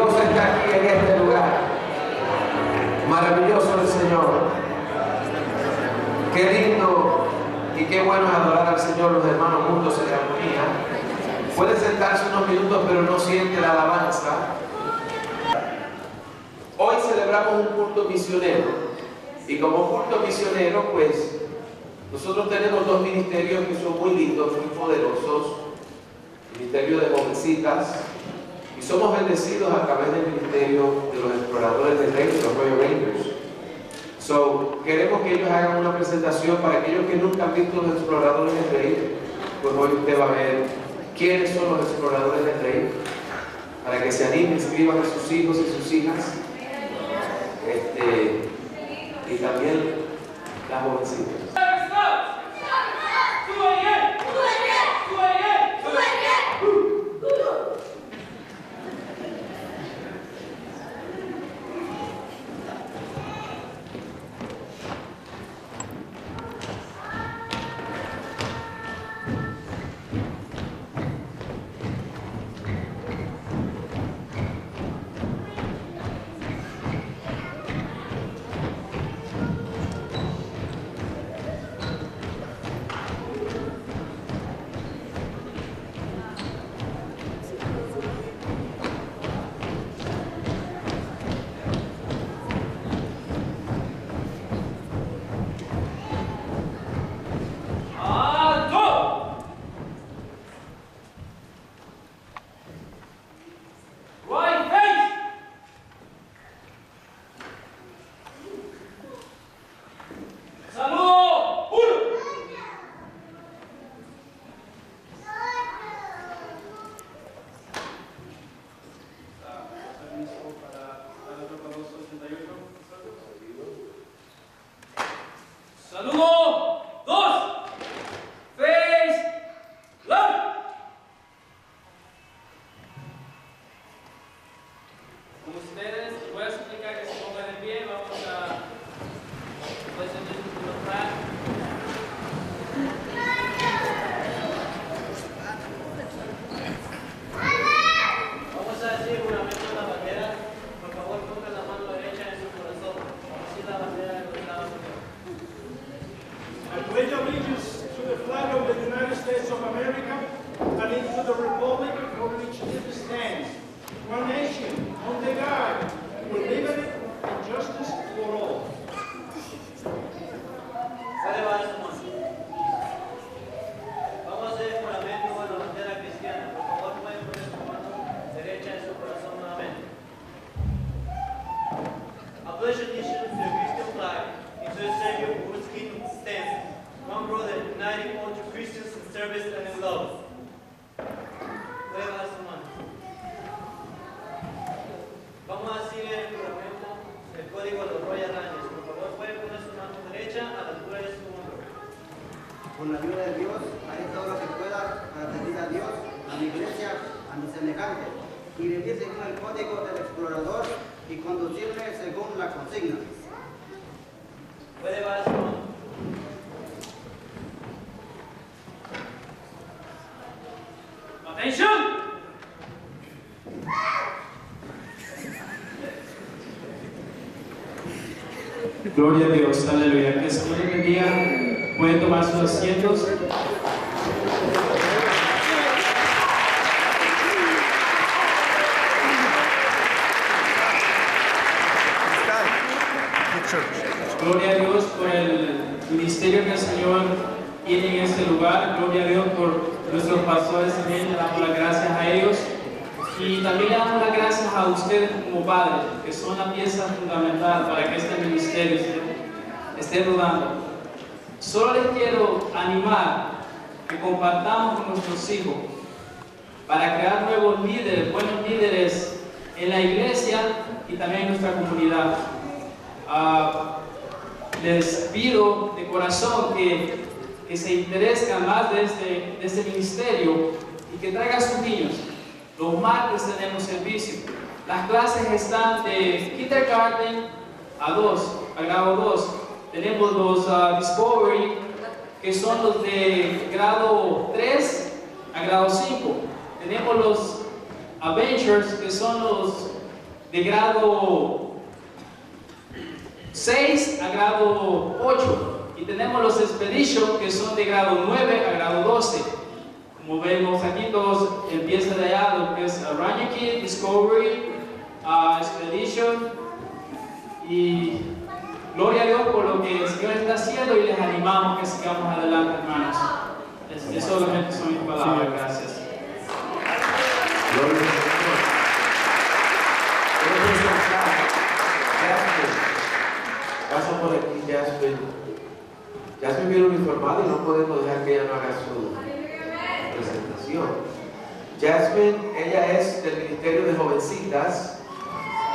Dios está aquí en este lugar. Maravilloso el Señor. Qué lindo y qué bueno es adorar al Señor los hermanos juntos en armonía. Puede sentarse unos minutos, pero no siente la alabanza. Hoy celebramos un culto misionero. Y como culto misionero, pues, nosotros tenemos dos ministerios que son muy lindos, muy poderosos. El ministerio de jovencitas. Y somos bendecidos a través del ministerio de los exploradores del rey, de los Royal Rangers. Queremos que ellos hagan una presentación para aquellos que nunca han visto los exploradores del rey. Pues hoy usted va a ver quiénes son los exploradores del rey, para que se animen, escriban a sus hijos y sus hijas. Y también las jovencitas. Con la ayuda de Dios, haré todo lo que pueda para servir a Dios, a mi iglesia, a mis semejantes, y vivir según el código del explorador y conducirme según la consigna. Puede bajar su mano. ¡Atención! Gloria a Dios, aleluya. Que el Señor les bendiga. Pueden tomar sus asientos. Gloria a Dios por el ministerio que el Señor tiene en este lugar. Gloria a Dios por nuestros pastores también. Le damos las gracias a ellos. Y también le damos las gracias a ustedes como padres, que son la pieza fundamental para que este ministerio esté rodando. Solo les quiero animar que compartamos con nuestros hijos para crear nuevos líderes, buenos líderes en la iglesia y también en nuestra comunidad. Les pido de corazón que se interesen más de este ministerio y que traigan a sus niños. Los martes tenemos servicio. Las clases están de kindergarten a grado 2. Tenemos los Discovery, que son los de grado 3 a grado 5. Tenemos los Adventures, que son los de grado 6 a grado 8. Y tenemos los Expedition, que son de grado 9 a grado 12. Como vemos aquí, todos empiezan de allá, lo que es Ranger Kid, Discovery, Expedition. Y gloria a Dios por lo que el Señor está haciendo, y les animamos que sigamos adelante, hermanos. Es solamente son mis palabras. Gracias. Gloria al Señor. Pasa por aquí, Jasmine. Jasmine viene uniformada y no podemos dejar que ella no haga su presentación. Jasmine, ella es del Ministerio de Jovencitas.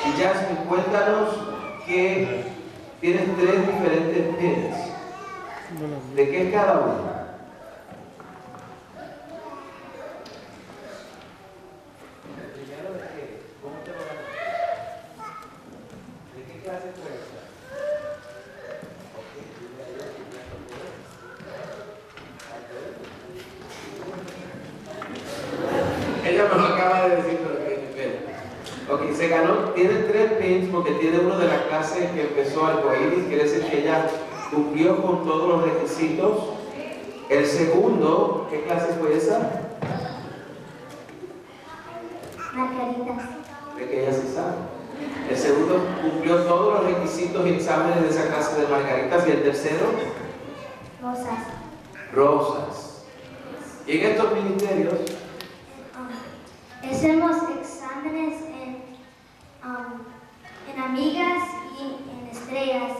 Y Jasmine, cuéntanos que tienes 3 diferentes pins. ¿De qué es cada uno? Ella me lo acaba de decir, pero ok, se ganó, tiene 3 pins porque tiene uno de la clase que empezó arcoíris, quiere decir que ella cumplió con todos los requisitos. El segundo, ¿qué clase fue esa? Margaritas. De que ella sí sabe. El segundo cumplió todos los requisitos y exámenes de esa clase de margaritas. Y el tercero, Rosas. rosas. Y en estos ministerios, Hacemos exámenes en amigas y en estrellas,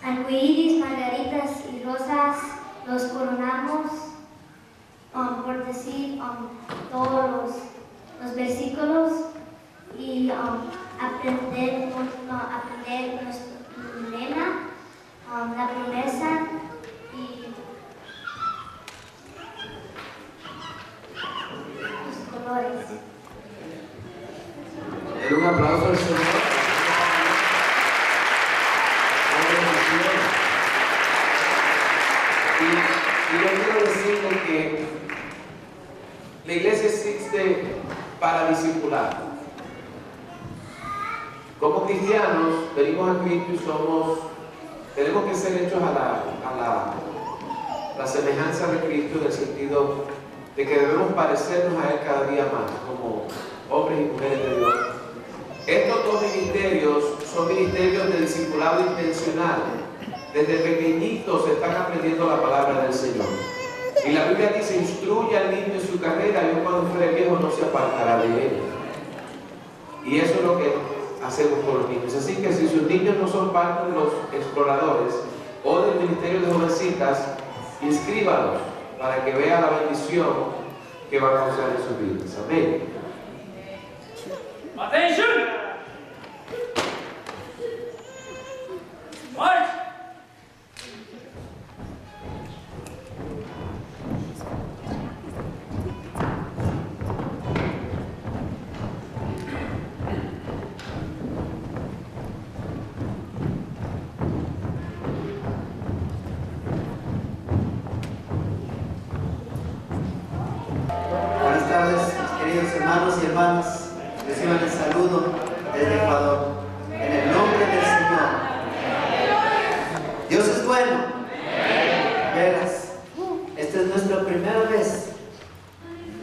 en arcoíris, margaritas y rosas. Los coronamos por decir todos los versículos y aprender nuestro lema, la promesa y los colores. denle un aplauso al Señor. Y yo quiero decirle que la iglesia existe para discipular. Como cristianos venimos a Cristo y tenemos que ser hechos a la semejanza de Cristo, en el sentido de que debemos parecernos a Él cada día más, como hombres y mujeres de Dios. Estos 2 ministerios son ministerios de discipulado intencional. Desde pequeñitos están aprendiendo la palabra del Señor. Y la Biblia dice: instruye al niño en su carrera, y cuando fuere viejo no se apartará de él. Y eso es lo que hacemos con los niños. Así que si sus niños no son parte de los exploradores o del ministerio de jovencitas, inscríbalos para que vea la bendición que va a causar en sus vidas. Amén. Attention! March! Buenas tardes, mis queridos hermanos y hermanas. Reciban el saludo desde Ecuador. En el nombre del Señor. Dios es bueno. Veras, esta es nuestra primera vez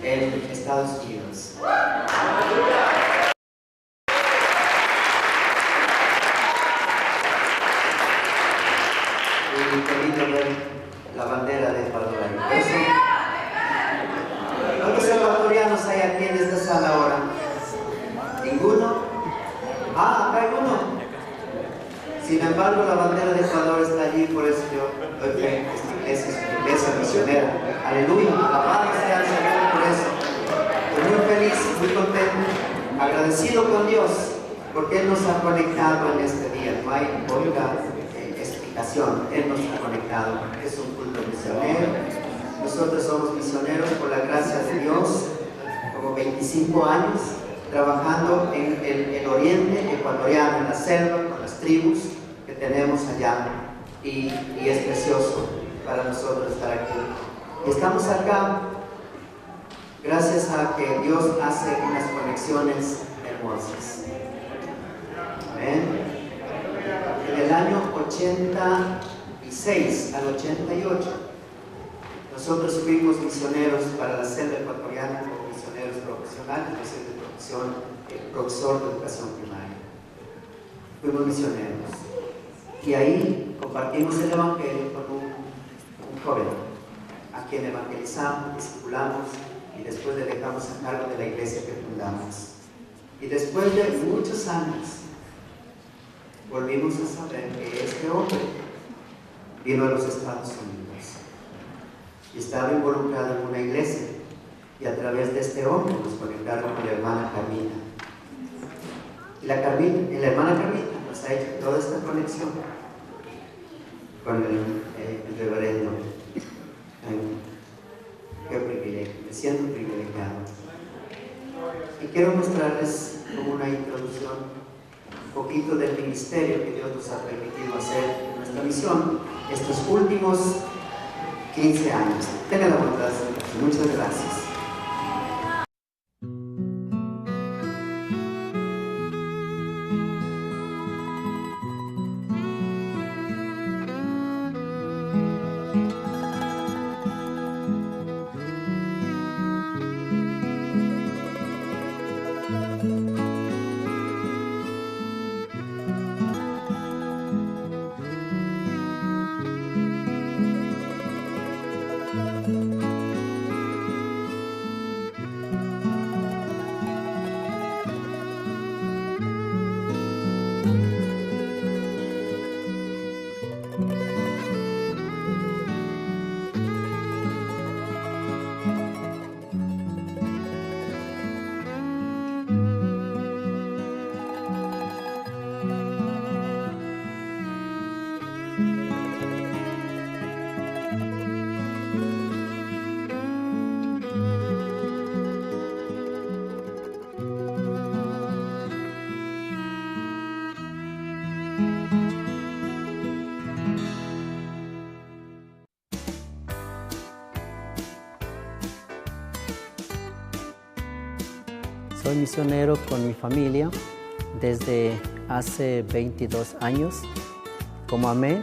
en Estados Unidos. Y qué lindo ver la bandera de Ecuador ahí. ¿Cuántos ecuatorianos hay aquí en esta sala ahora? ¿Ninguno? Ah, acá hay uno. Sin embargo, la bandera de Ecuador está allí, por eso yo doy fe. Esta iglesia es una iglesia misionera. Aleluya, alabado sea el Señor por eso. Estoy muy feliz, muy contento, agradecido con Dios, porque Él nos ha conectado en este día. No hay otra explicación. Él nos ha conectado. Es un culto misionero. Nosotros somos misioneros por la gracia de Dios, como 25 años, trabajando en el oriente ecuatoriano, en la selva, con las tribus que tenemos allá. Y es precioso para nosotros estar aquí. Y estamos acá gracias a que Dios hace unas conexiones hermosas. Amén. En el año 86 al 88, nosotros fuimos misioneros para la selva ecuatoriana como misioneros profesionales, yo soy de profesor de educación primaria. Fuimos misioneros. Y ahí compartimos el Evangelio con un joven, a quien evangelizamos, discipulamos y después le dejamos a cargo de la iglesia que fundamos. Y después de muchos años, volvimos a saber que este hombre vino a los Estados Unidos y estaba involucrado en una iglesia, y a través de este hombre nos conectaron con la hermana Carmina. Y la hermana Carmina nos ha hecho toda esta conexión con el reverendo. Qué privilegio, me siento privilegiado. Y quiero mostrarles como una introducción un poquito del ministerio que Dios nos ha permitido hacer en nuestra misión estos últimos 15 años. Tengan la bondad. Muchas gracias. Soy misionero con mi familia desde hace 22 años. Como AMEN,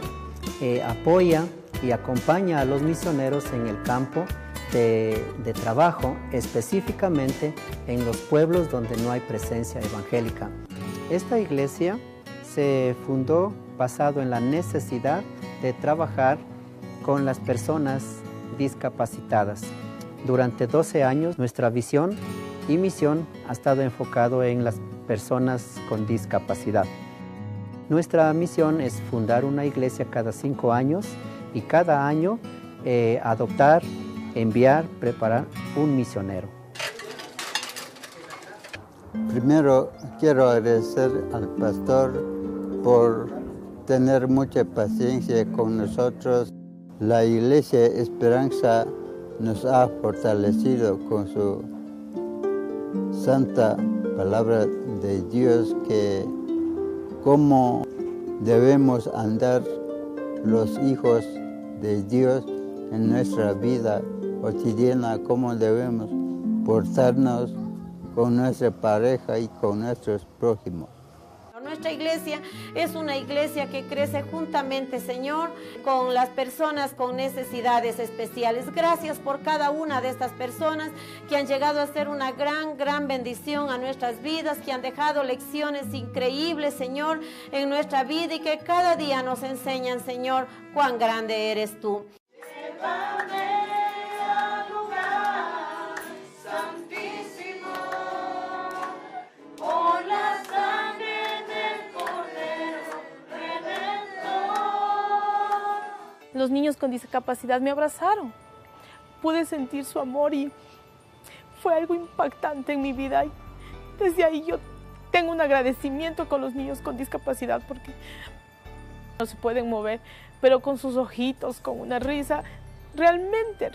apoya y acompaña a los misioneros en el campo de trabajo, específicamente en los pueblos donde no hay presencia evangélica. Esta iglesia se fundó basado en la necesidad de trabajar con las personas discapacitadas. Durante 12 años, nuestra visión y misión ha estado enfocado en las personas con discapacidad. Nuestra misión es fundar una iglesia cada 5 años y cada año adoptar, enviar, preparar un misionero. Primero quiero agradecer al pastor por tener mucha paciencia con nosotros. La Iglesia Esperanza nos ha fortalecido con su santa palabra de Dios, que cómo debemos andar los hijos de Dios en nuestra vida cotidiana, cómo debemos portarnos con nuestra pareja y con nuestros prójimos. Nuestra iglesia es una iglesia que crece juntamente, Señor, con las personas con necesidades especiales. Gracias por cada una de estas personas que han llegado a ser una gran bendición a nuestras vidas, que han dejado lecciones increíbles, Señor, en nuestra vida, y que cada día nos enseñan, Señor, cuán grande eres tú. Los niños con discapacidad me abrazaron. Pude sentir su amor y fue algo impactante en mi vida. Y desde ahí yo tengo un agradecimiento con los niños con discapacidad, porque no se pueden mover, pero con sus ojitos, con una risa, realmente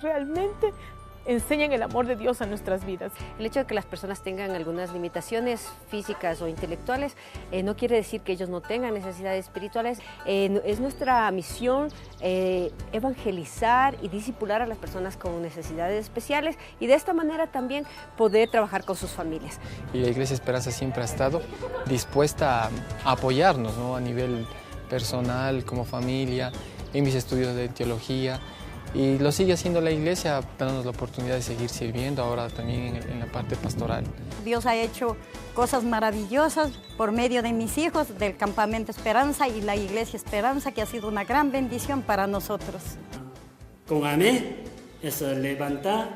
enseñan el amor de Dios a nuestras vidas. El hecho de que las personas tengan algunas limitaciones físicas o intelectuales no quiere decir que ellos no tengan necesidades espirituales. Es nuestra misión evangelizar y discipular a las personas con necesidades especiales y de esta manera también poder trabajar con sus familias. Y la Iglesia Esperanza siempre ha estado dispuesta a apoyarnos, ¿no? A nivel personal, como familia, en mis estudios de teología. Y lo sigue haciendo la Iglesia, dándonos la oportunidad de seguir sirviendo ahora también en la parte pastoral. Dios ha hecho cosas maravillosas por medio de mis hijos, del Campamento Esperanza y la Iglesia Esperanza, que ha sido una gran bendición para nosotros. Con AME es levantar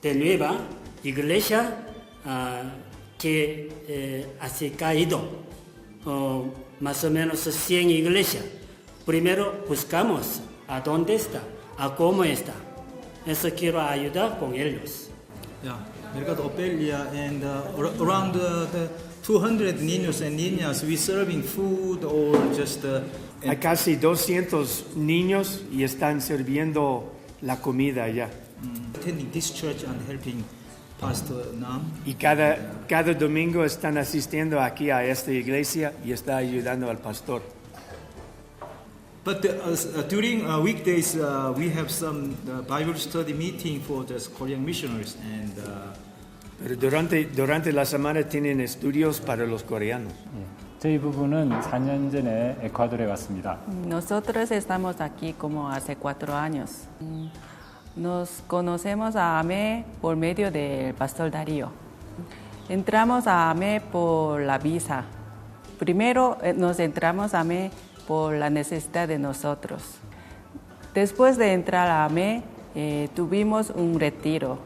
de nueva iglesia que ha caído, más o menos 100 iglesias. Primero buscamos a dónde está, a cómo está. Eso quiero ayudar con ellos. Yeah, Mercado Opelia and around the 200 niños and niñas we serving food or just. Hay casi 200 niños y están sirviendo la comida allá. Attending this church and helping Pastor Nam. Y cada domingo están asistiendo aquí a esta iglesia y está ayudando al pastor. But during weekdays, we have some Bible study meeting for the Korean missionaries. And, Pero durante la semana tienen estudios para los coreanos. 저희 부부는 4년 전에 에콰도르에 왔습니다. Nosotros estamos aquí como hace 4 años. Nos conocemos a AME por medio del Pastor Darío. Entramos a AME por la visa. Primero nos entramos a AME por la necesidad de nosotros. Después de entrar a AME, tuvimos un retiro.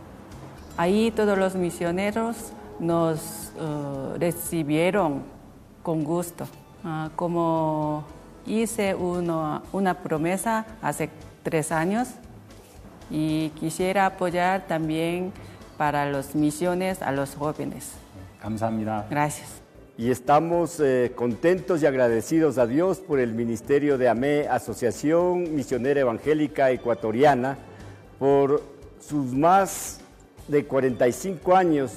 Ahí todos los misioneros nos recibieron con gusto. Como hice una promesa hace 3 años y quisiera apoyar también para las misiones a los jóvenes. 감사합니다. Gracias. Y estamos contentos y agradecidos a Dios por el ministerio de AME, Asociación Misionera Evangélica Ecuatoriana, por sus más de 45 años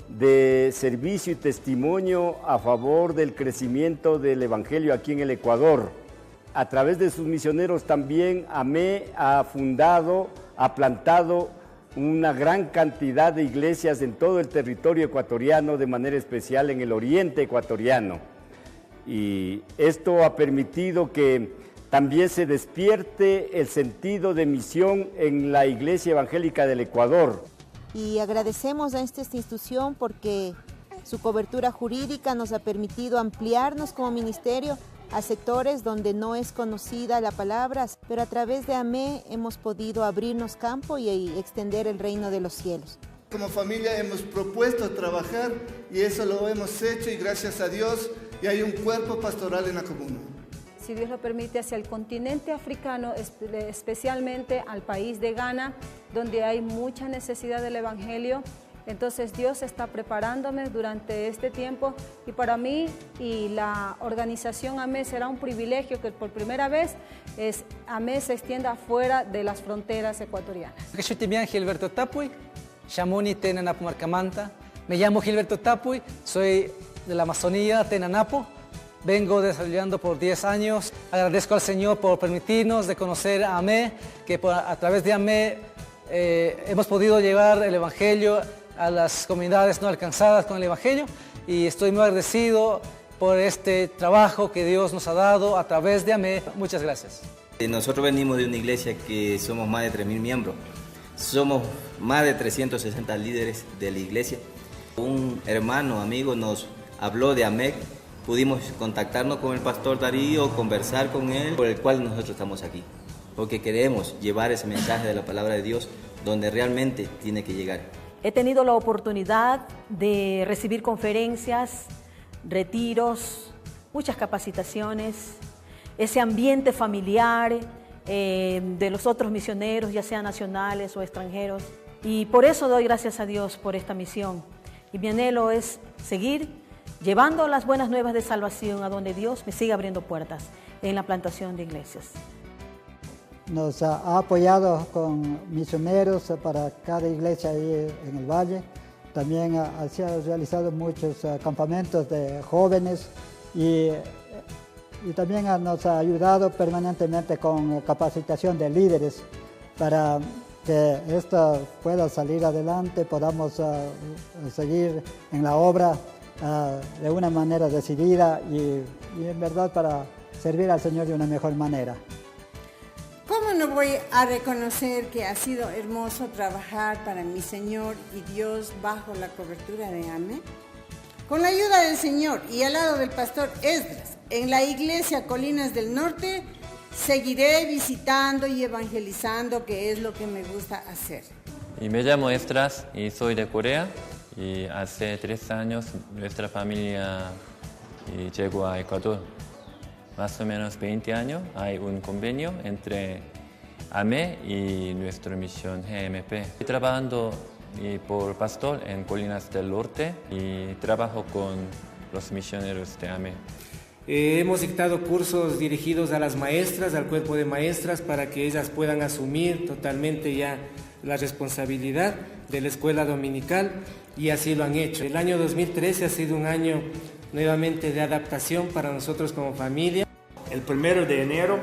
de servicio y testimonio a favor del crecimiento del Evangelio aquí en el Ecuador. A través de sus misioneros también AME ha fundado, ha plantado una gran cantidad de iglesias en todo el territorio ecuatoriano, de manera especial en el oriente ecuatoriano. Y esto ha permitido que también se despierte el sentido de misión en la Iglesia Evangélica del Ecuador. Y agradecemos a esta institución porque su cobertura jurídica nos ha permitido ampliarnos como ministerio a sectores donde no es conocida la palabra, pero a través de AME hemos podido abrirnos campo y extender el reino de los cielos. Como familia hemos propuesto trabajar y eso lo hemos hecho y gracias a Dios y hay un cuerpo pastoral en la comuna. Si Dios lo permite, hacia el continente africano, especialmente al país de Ghana, donde hay mucha necesidad del Evangelio. Entonces Dios está preparándome durante este tiempo y para mí y la organización AME será un privilegio que por primera vez AME se extienda fuera de las fronteras ecuatorianas. Gilberto Tapuy, Shamuni Tenanapo Marcamanta. Me llamo Gilberto Tapuy, soy de la Amazonía, Tenanapo. Vengo desarrollando por 10 años. Agradezco al Señor por permitirnos de conocer a AME, que a través de AME hemos podido llevar el Evangelio a las comunidades no alcanzadas con el Evangelio y estoy muy agradecido por este trabajo que Dios nos ha dado a través de AME. Muchas gracias. Nosotros venimos de una iglesia que somos más de 3.000 miembros. Somos más de 360 líderes de la iglesia. Un hermano, amigo, nos habló de AME. Pudimos contactarnos con el pastor Darío, conversar con él, por el cual nosotros estamos aquí. Porque queremos llevar ese mensaje de la palabra de Dios donde realmente tiene que llegar. He tenido la oportunidad de recibir conferencias, retiros, muchas capacitaciones, ese ambiente familiar de los otros misioneros, ya sean nacionales o extranjeros. Y por eso doy gracias a Dios por esta misión. Y mi anhelo es seguir llevando las buenas nuevas de salvación a donde Dios me siga abriendo puertas en la plantación de iglesias. nos ha apoyado con misioneros para cada iglesia ahí en el valle. También se han realizado muchos campamentos de jóvenes y también nos ha ayudado permanentemente con capacitación de líderes para que esto pueda salir adelante, podamos seguir en la obra de una manera decidida y en verdad para servir al Señor de una mejor manera. ¿Cómo no voy a reconocer que ha sido hermoso trabajar para mi Señor y Dios bajo la cobertura de AME? Con la ayuda del Señor y al lado del pastor Esdras, en la iglesia Colinas del Norte, seguiré visitando y evangelizando, que es lo que me gusta hacer. Y me llamo Esdras y soy de Corea. Y hace 3 años nuestra familia llegó a Ecuador. Más o menos 20 años hay un convenio entre AME y nuestra misión GMP. Estoy trabajando por pastor en Colinas del Norte y trabajo con los misioneros de AME. Hemos dictado cursos dirigidos a las maestras, al cuerpo de maestras, para que ellas puedan asumir totalmente ya la responsabilidad de la escuela dominical, y así lo han hecho. El año 2013 ha sido un año nuevamente de adaptación para nosotros como familia. El 1 de enero,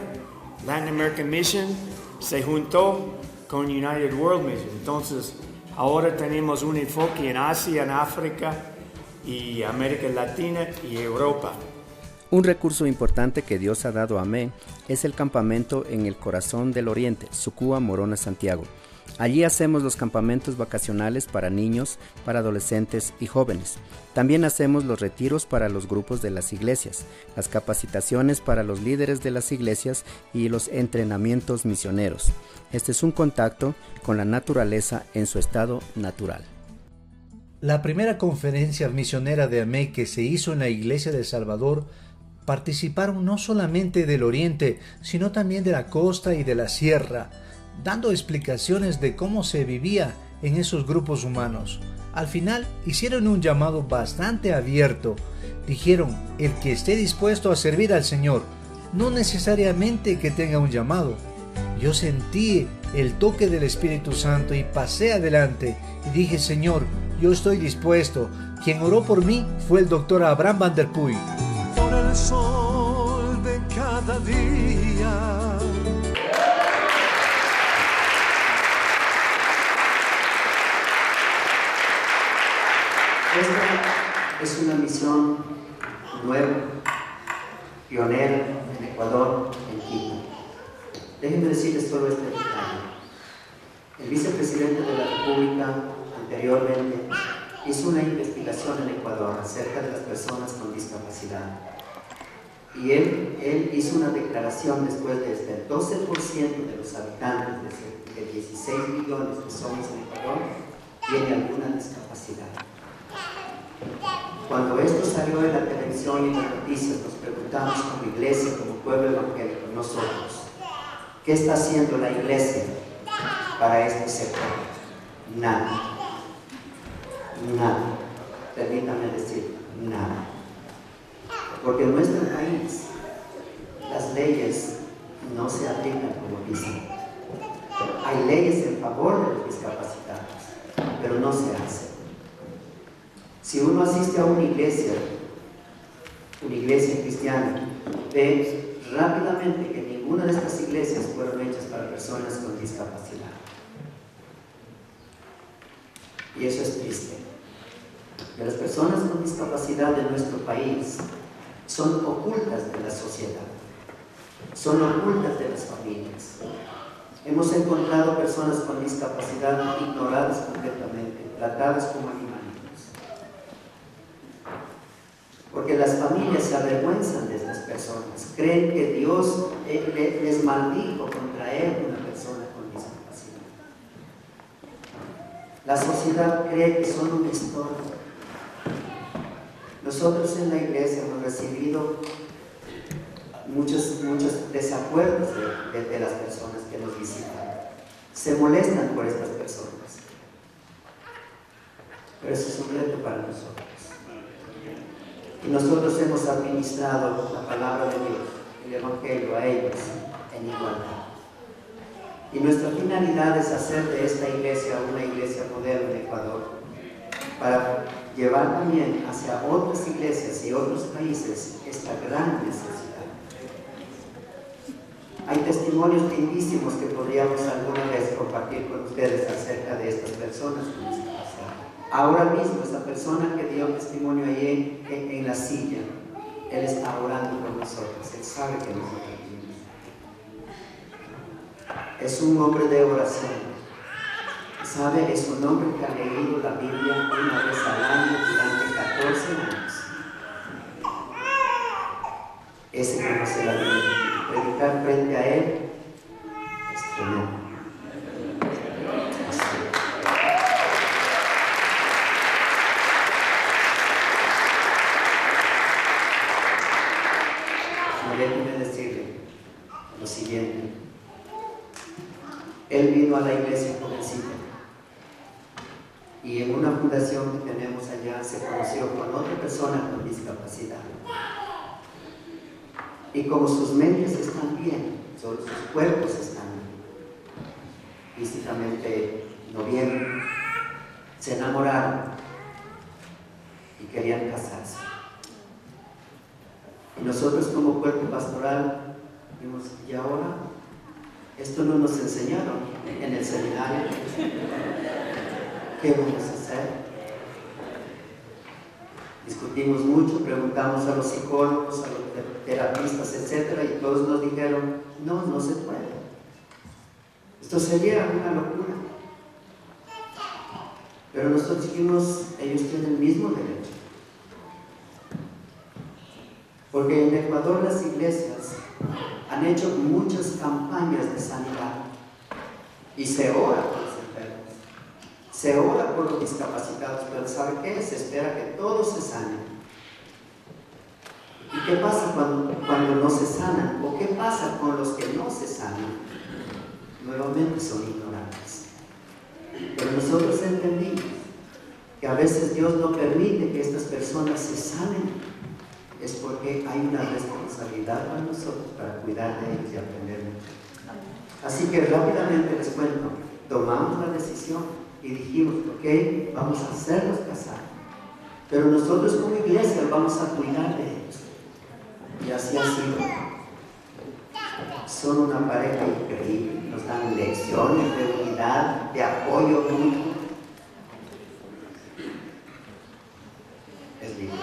Latin American Mission se juntó con United World Mission. Entonces, ahora tenemos un enfoque en Asia, en África y América Latina y Europa. Un recurso importante que Dios ha dado a AME es el campamento en el corazón del Oriente, Sucúa, Morona, Santiago. Allí hacemos los campamentos vacacionales para niños, para adolescentes y jóvenes. También hacemos los retiros para los grupos de las iglesias, las capacitaciones para los líderes de las iglesias y los entrenamientos misioneros. Este es un contacto con la naturaleza en su estado natural. La primera conferencia misionera de AME que se hizo en la iglesia de El Salvador, participaron no solamente del oriente, sino también de la costa y de la sierra, dando explicaciones de cómo se vivía en esos grupos humanos. Al final hicieron un llamado bastante abierto. Dijeron, el que esté dispuesto a servir al Señor, no necesariamente que tenga un llamado. Yo sentí el toque del Espíritu Santo y pasé adelante y dije, Señor, yo estoy dispuesto. Quien oró por mí fue el doctor Abraham Van der Puy. Por el sol de cada día. Esta es una misión nueva, pionera en Ecuador, en Quito. Déjenme decirles solo este detalle. El vicepresidente de la República anteriormente hizo una investigación en Ecuador acerca de las personas con discapacidad. Y él hizo una declaración después de este, el 12% de los habitantes de 16 millones que somos en Ecuador tiene alguna discapacidad. Cuando esto salió en la televisión y en las noticias, nos preguntamos como iglesia, como pueblo evangélico, nosotros, ¿qué está haciendo la iglesia para este sector? Nada. Nada. Permítanme decir, nada. Porque en nuestro país las leyes no se aplican como dicen. Hay leyes en favor de los discapacitados, pero no se hacen. Si uno asiste a una iglesia cristiana, ve rápidamente que ninguna de estas iglesias fueron hechas para personas con discapacidad. Y eso es triste. De las personas con discapacidad de nuestro país son ocultas de la sociedad, son ocultas de las familias. Hemos encontrado personas con discapacidad ignoradas completamente, tratadas como animalitos. Porque las familias se avergüenzan de estas personas, creen que Dios les maldijo contra una persona con discapacidad. La sociedad cree que son un estorbo. Nosotros en la iglesia hemos recibido muchos desacuerdos de las personas que nos visitan. Se molestan por estas personas. Pero eso es un reto para nosotros. Y nosotros hemos administrado la palabra de Dios, el Evangelio, a ellos en igualdad. Y nuestra finalidad es hacer de esta iglesia una iglesia moderna en Ecuador, para llevar también hacia otras iglesias y otros países esta gran necesidad. Hay testimonios lindísimos que podríamos alguna vez compartir con ustedes acerca de estas personas con discapacidad. Ahora mismo, esa persona que dio testimonio ahí en la silla, él está orando con nosotros, él sabe que nosotros vivimos. Es un hombre de oración. ¿Sabe? Es un hombre que ha leído la Biblia una vez al año durante 14 años. Ese conoce la Biblia. Predicar frente a él es tremendo. Y déjeme decirle lo siguiente. Él vino a la iglesia jovencita. Y en una fundación que tenemos allá se conoció con otra persona con discapacidad. Y como sus mentes están bien, solo sus cuerpos están físicamente no bien, se enamoraron y querían casarse. Y nosotros como cuerpo pastoral dijimos, ¿y ahora? Esto no nos enseñaron en el seminario. ¿Qué vamos a hacer? Discutimos mucho, preguntamos a los psicólogos, a los terapistas, etc. Y todos nos dijeron, no se puede. Esto sería una locura. Pero nosotros dijimos, ellos tienen el mismo derecho. Porque en Ecuador las iglesias han hecho muchas campañas de sanidad. Y se ora por los enfermos. Se ora por los discapacitados, pero ¿sabe qué? Se espera que todos se sanen. ¿Y qué pasa cuando no se sanan? ¿O qué pasa con los que no se sanan? Nuevamente son ignorantes. Pero nosotros entendimos que a veces Dios no permite que estas personas se sanen. Es porque hay una responsabilidad para nosotros para cuidar de ellos y aprender mucho. Así que rápidamente les cuento, tomamos la decisión y dijimos, ok, vamos a hacerlos casar, pero nosotros como iglesia vamos a cuidar de ellos. Y así ha sido. Son una pareja increíble, nos dan lecciones de unidad, de apoyo mutuo. Es lindo.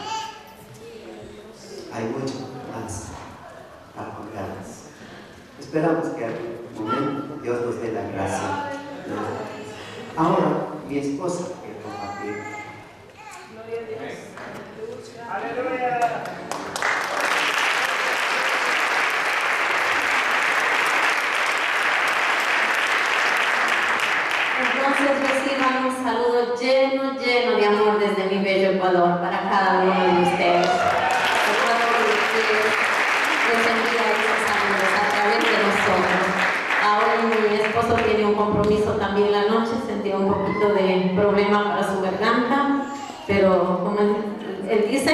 Hay mucho más para contarles. Esperamos que en algún momento Dios nos dé la gracia. Ahora, mi esposa quiere compartir. Gloria a Dios. Aleluya. Entonces reciban un saludo lleno de amor desde mi bello Ecuador para cada uno de ustedes. Les envía esos saludos a través de nosotros. Ahora mi esposo tiene un compromiso también la noche, sentía un poquito de problema para su garganta, pero como él dice,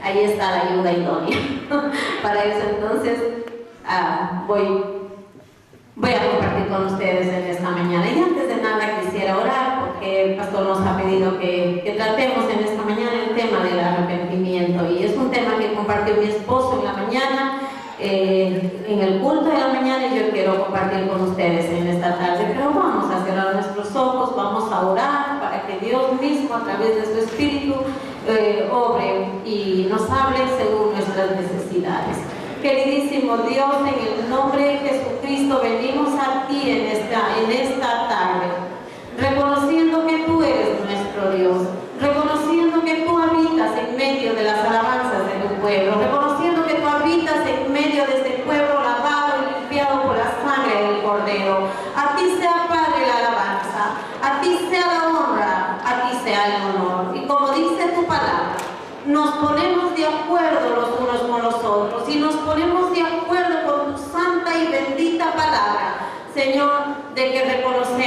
ahí está la ayuda idónea. Para eso entonces voy a compartir con ustedes en esta mañana. Y antes de nada quisiera orar porque el pastor nos ha pedido que tratemos en esta mañana el tema del arrepentimiento. Y es un tema que compartió mi esposo en la mañana, en el culto de la mañana, y yo quiero compartir con ustedes en esta tarde. Pero vamos a cerrar nuestros ojos, vamos a orar para que Dios mismo a través de su Espíritu obre y nos hable según nuestras necesidades. Queridísimo Dios, en el nombre de Jesucristo venimos a ti en esta tarde, reconociendo que tú eres nuestro Dios, reconociendo que tú habitas en medio de las alabanzas de tu pueblo, reconociendo que tú habitas en medio de este pueblo lavado y limpiado por la sangre del Cordero. A ti sea, Padre, la alabanza, a ti sea la honra, a ti sea el honor. Y como dice tu palabra, nos ponemos de acuerdo los unos con los otros y nos ponemos de acuerdo con tu santa y bendita palabra, Señor, de que reconocemos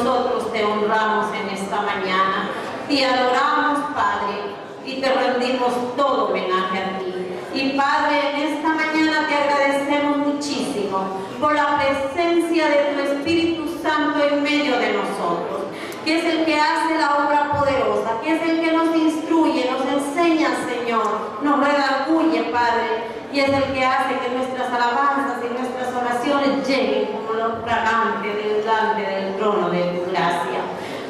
nosotros te honramos en esta mañana. Te adoramos, Padre, y te rendimos todo homenaje a ti. Y Padre, en esta mañana te agradecemos muchísimo por la presencia de tu Espíritu Santo en medio de nosotros, que es el que hace la obra poderosa, que es el que nos instruye, nos enseña, Señor, nos redarguye, Padre, y es el que hace que nuestras alabanzas y nuestras oraciones lleguen como lo fragante delante del trono de tu gracia.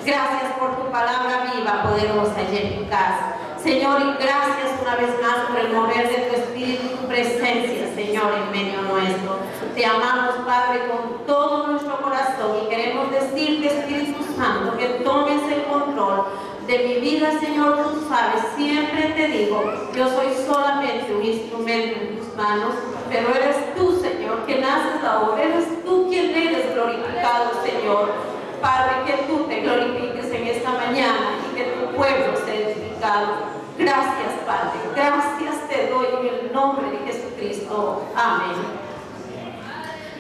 Gracias por tu palabra viva, poderosa y eficaz. Señor, y gracias una vez más por el mover de tu Espíritu y tu presencia, Señor, en medio nuestro. Te amamos, Padre, con todo nuestro corazón y queremos decirte, Espíritu Santo, que tomes el control de mi vida, Señor. Tú sabes, siempre te digo, yo soy solamente un instrumento en tus manos, pero eres tú, Señor, quien haces la obra, eres tú quien eres glorificado, Señor. Padre, que tú te glorifiques en esta mañana y que tu pueblo sea edificado. Gracias, Padre. Gracias te doy en el nombre de Jesucristo. Amén.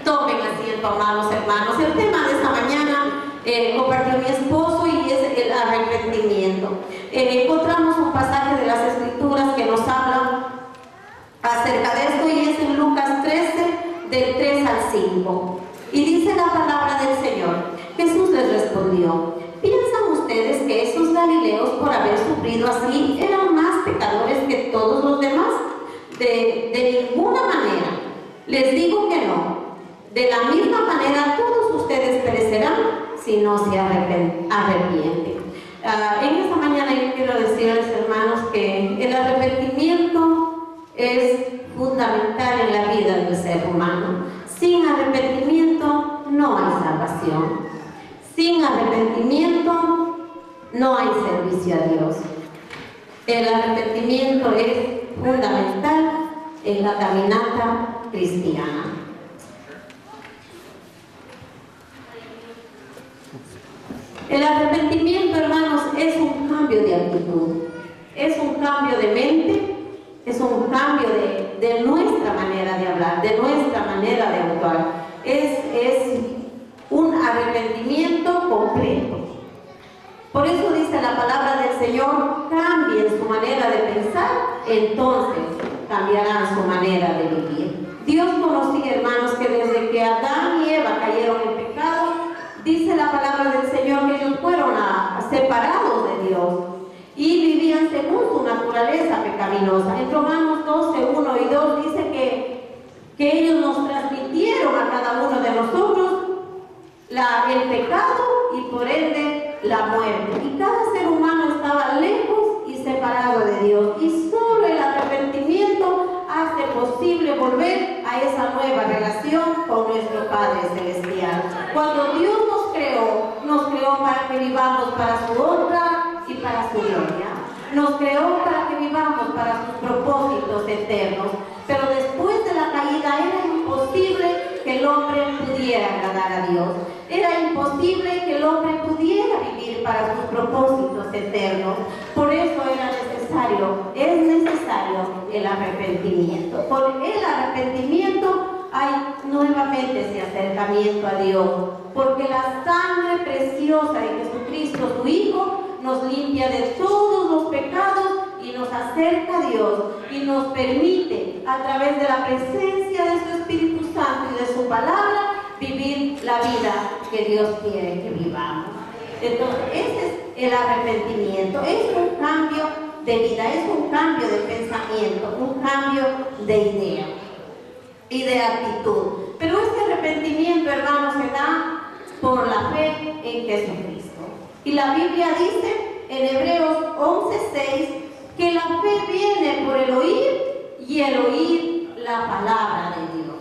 Tomen asiento, amados hermanos. El tema de esta mañana compartió mi esposo y es el arrepentimiento. Encontramos un pasaje de las Escrituras que nos habla acerca de esto y es en Lucas 13, del 3 al 5. Y dice la palabra del Señor. Jesús les respondió: ¿piensan ustedes que esos galileos, por haber sufrido así, eran más pecadores que todos los demás? De ninguna manera. Les digo que no. De la misma manera todos ustedes perecerán si no se arrepienten. En esta mañana yo quiero decirles, hermanos, que el arrepentimiento es fundamental en la vida del ser humano. Sin arrepentimiento no hay salvación. Sin arrepentimiento no hay servicio a Dios. El arrepentimiento es fundamental en la caminata cristiana. El arrepentimiento, hermanos, es un cambio de actitud, es un cambio de mente, es un cambio de nuestra manera de hablar, de nuestra manera de actuar. Es un arrepentimiento completo. Por eso dice la palabra del Señor: cambien su manera de pensar, entonces cambiarán su manera de vivir. Dios conocía, hermanos, que desde que Adán y Eva cayeron en pecado, dice la palabra del Señor que ellos fueron separados de Dios y vivían según su naturaleza pecaminosa. En Romanos 12, 1 y 2 dice que ellos nos transmitieron a cada uno de nosotros el pecado y por ende la muerte. Y cada ser humano estaba lejos y separado de Dios. Y solo el arrepentimiento hace posible volver a esa nueva relación con nuestro Padre Celestial. Cuando Dios nos creó para que vivamos para su honra y para su gloria. Nos creó para que vivamos para sus propósitos eternos. Pero después de la caída era imposible que el hombre pudiera agradar a Dios. Era imposible que el hombre pudiera vivir para sus propósitos eternos. Por eso es necesario el arrepentimiento. Por el arrepentimiento hay nuevamente ese acercamiento a Dios. Porque la sangre preciosa de Jesucristo, su Hijo, nos limpia de todos los pecados y nos acerca a Dios y nos permite, a través de la presencia de su Espíritu Santo y de su palabra, vivir la vida que Dios quiere que vivamos. Entonces, ese es el arrepentimiento. Es un cambio de vida, es un cambio de pensamiento, un cambio de idea y de actitud. Pero este arrepentimiento, hermanos, se da por la fe en Jesucristo. Y la Biblia dice en Hebreos 11:6 que la fe viene por el oír y el oír la palabra de Dios.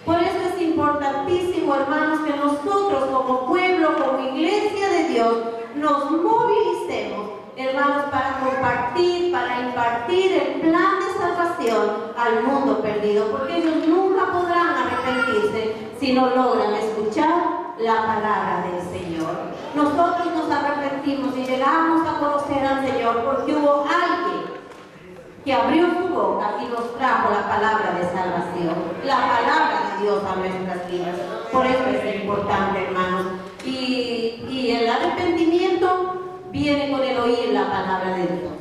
Por eso es importantísimo, hermanos, que nosotros como pueblo, como iglesia de Dios, nos movilicemos, hermanos, para compartir, para impartir el plan de salvación al mundo perdido, porque ellos nunca podrán arrepentirse si no logran escuchar la palabra del Señor. Nosotros nos arrepentimos y llegamos a conocer al Señor porque hubo alguien que abrió su boca y nos trajo la palabra de salvación, la palabra de Dios a nuestras vidas. Por eso es importante, hermanos, Y el arrepentimiento viene con el oír la palabra de Dios,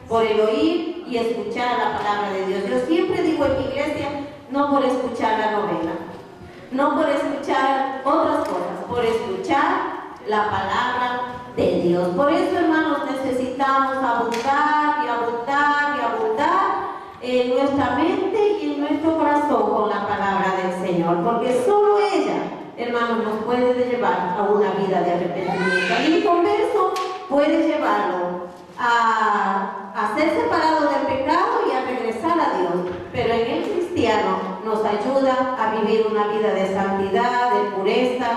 por el oír y escuchar la palabra de Dios. Yo siempre digo en mi iglesia, no por escuchar la novela, no por escuchar otras cosas, por escuchar la palabra de Dios. Por eso, hermanos, necesitamos abundar y abundar y abundar en nuestra mente y en nuestro corazón con la palabra del Señor, porque solo ella, hermanos, nos puede llevar a una vida de arrepentimiento. El inconverso puede llevarlo a ser separado del pecado y a regresar a Dios, pero en el cristiano nos ayuda a vivir una vida de santidad, de pureza.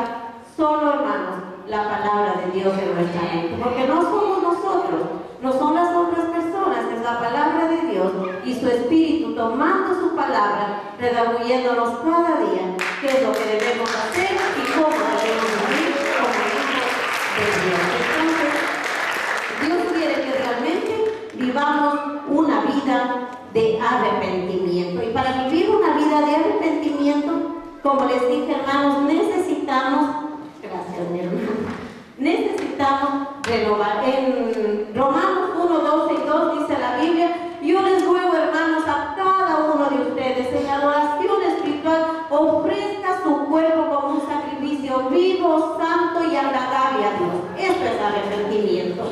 Solo, hermanos, la palabra de Dios en nuestra mente, porque no somos nosotros, no son las otras personas, es la palabra de Dios y su Espíritu tomando su palabra, redarguyéndonos cada día qué es lo que debemos hacer y cómo debemos vivir como hijos de Dios. Entonces, Dios quiere que realmente vivamos una vida de arrepentimiento, y para vivir una vida de arrepentimiento, como les dije, hermanos, necesitamos, gracias mi hermano, necesitamos renovar. En Romanos 1, 12 y 2 dice la Biblia: yo les ruego, hermanos, a cada uno de ustedes en adoración espiritual ofrezca su cuerpo como un sacrificio vivo, santo y agradable a Dios. Esto es arrepentimiento.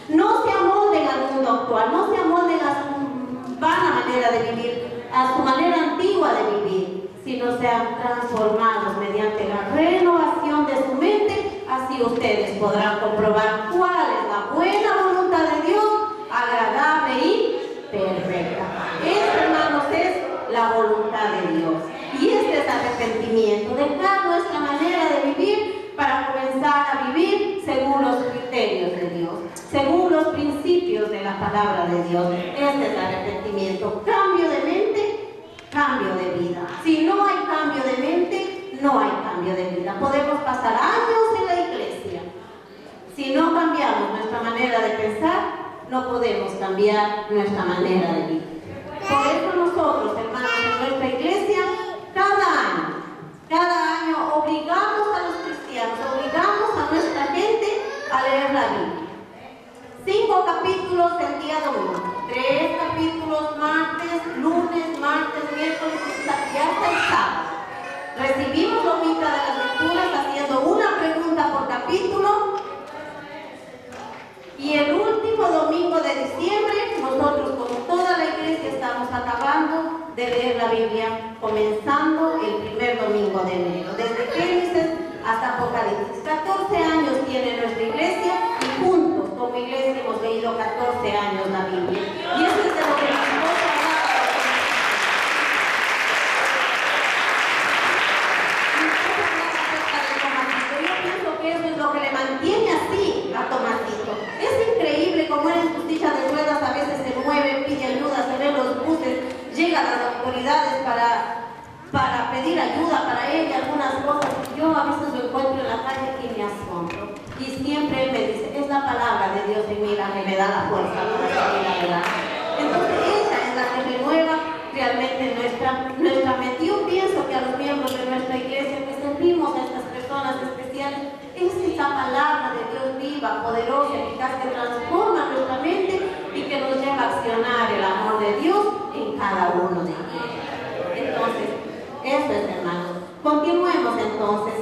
No se amolden al mundo actual, no se amolden a su vana manera de vivir, a su manera antigua de vivir, sino sean transformados mediante la renovación de su mente. Así ustedes podrán comprobar cuál es la buena voluntad de Dios, agradable y perfecta. Esta, hermanos, es la voluntad de Dios. Y este es arrepentimiento, dejar nuestra manera de vivir para comenzar a vivir según los criterios de Dios, según los principios de la palabra de Dios. Este es arrepentimiento. Cambio de mente, cambio de vida. Si no hay cambio de mente, no hay cambio de vida. Podemos pasar años en la iglesia. Si no cambiamos nuestra manera de pensar, no podemos cambiar nuestra manera de vivir. Por eso nosotros, hermanos, en nuestra iglesia, cada año obligamos a los cristianos, obligamos a nuestra gente a leer la Biblia. 5 capítulos el día domingo, 3 capítulos martes, lunes, martes, miércoles y hasta el sábado. Recibimos la mitad de las lecturas haciendo una pregunta por capítulo, y el último domingo de diciembre nosotros, como toda la iglesia, estamos acabando de leer la Biblia, comenzando el primer domingo de enero, desde Génesis hasta Apocalipsis. 14 años tiene nuestra iglesia y juntos como iglesia hemos leído 14 años la Biblia. Y eso es de lo que nos importa hablar. Yo pienso que eso es lo que le mantiene así a Tomasito. Es increíble cómo él en sus sillas de ruedas a veces se mueve, pide ayuda, se ve los buses, llega a las autoridades para pedir ayuda para él y algunas cosas. Yo a veces lo encuentro en la calle y me asombro. Y siempre él me dice, es la palabra de Dios en mí la que me da la fuerza para seguir adelante. Entonces ella es la que renueva realmente nuestra mente. Yo pienso que a los miembros de nuestra iglesia que servimos a estas personas especiales, es esa palabra de Dios viva, poderosa, eficaz, que transforma nuestra mente y que nos lleva a accionar el amor de Dios en cada uno de ellos. Entonces, eso es, hermanos. Continuemos entonces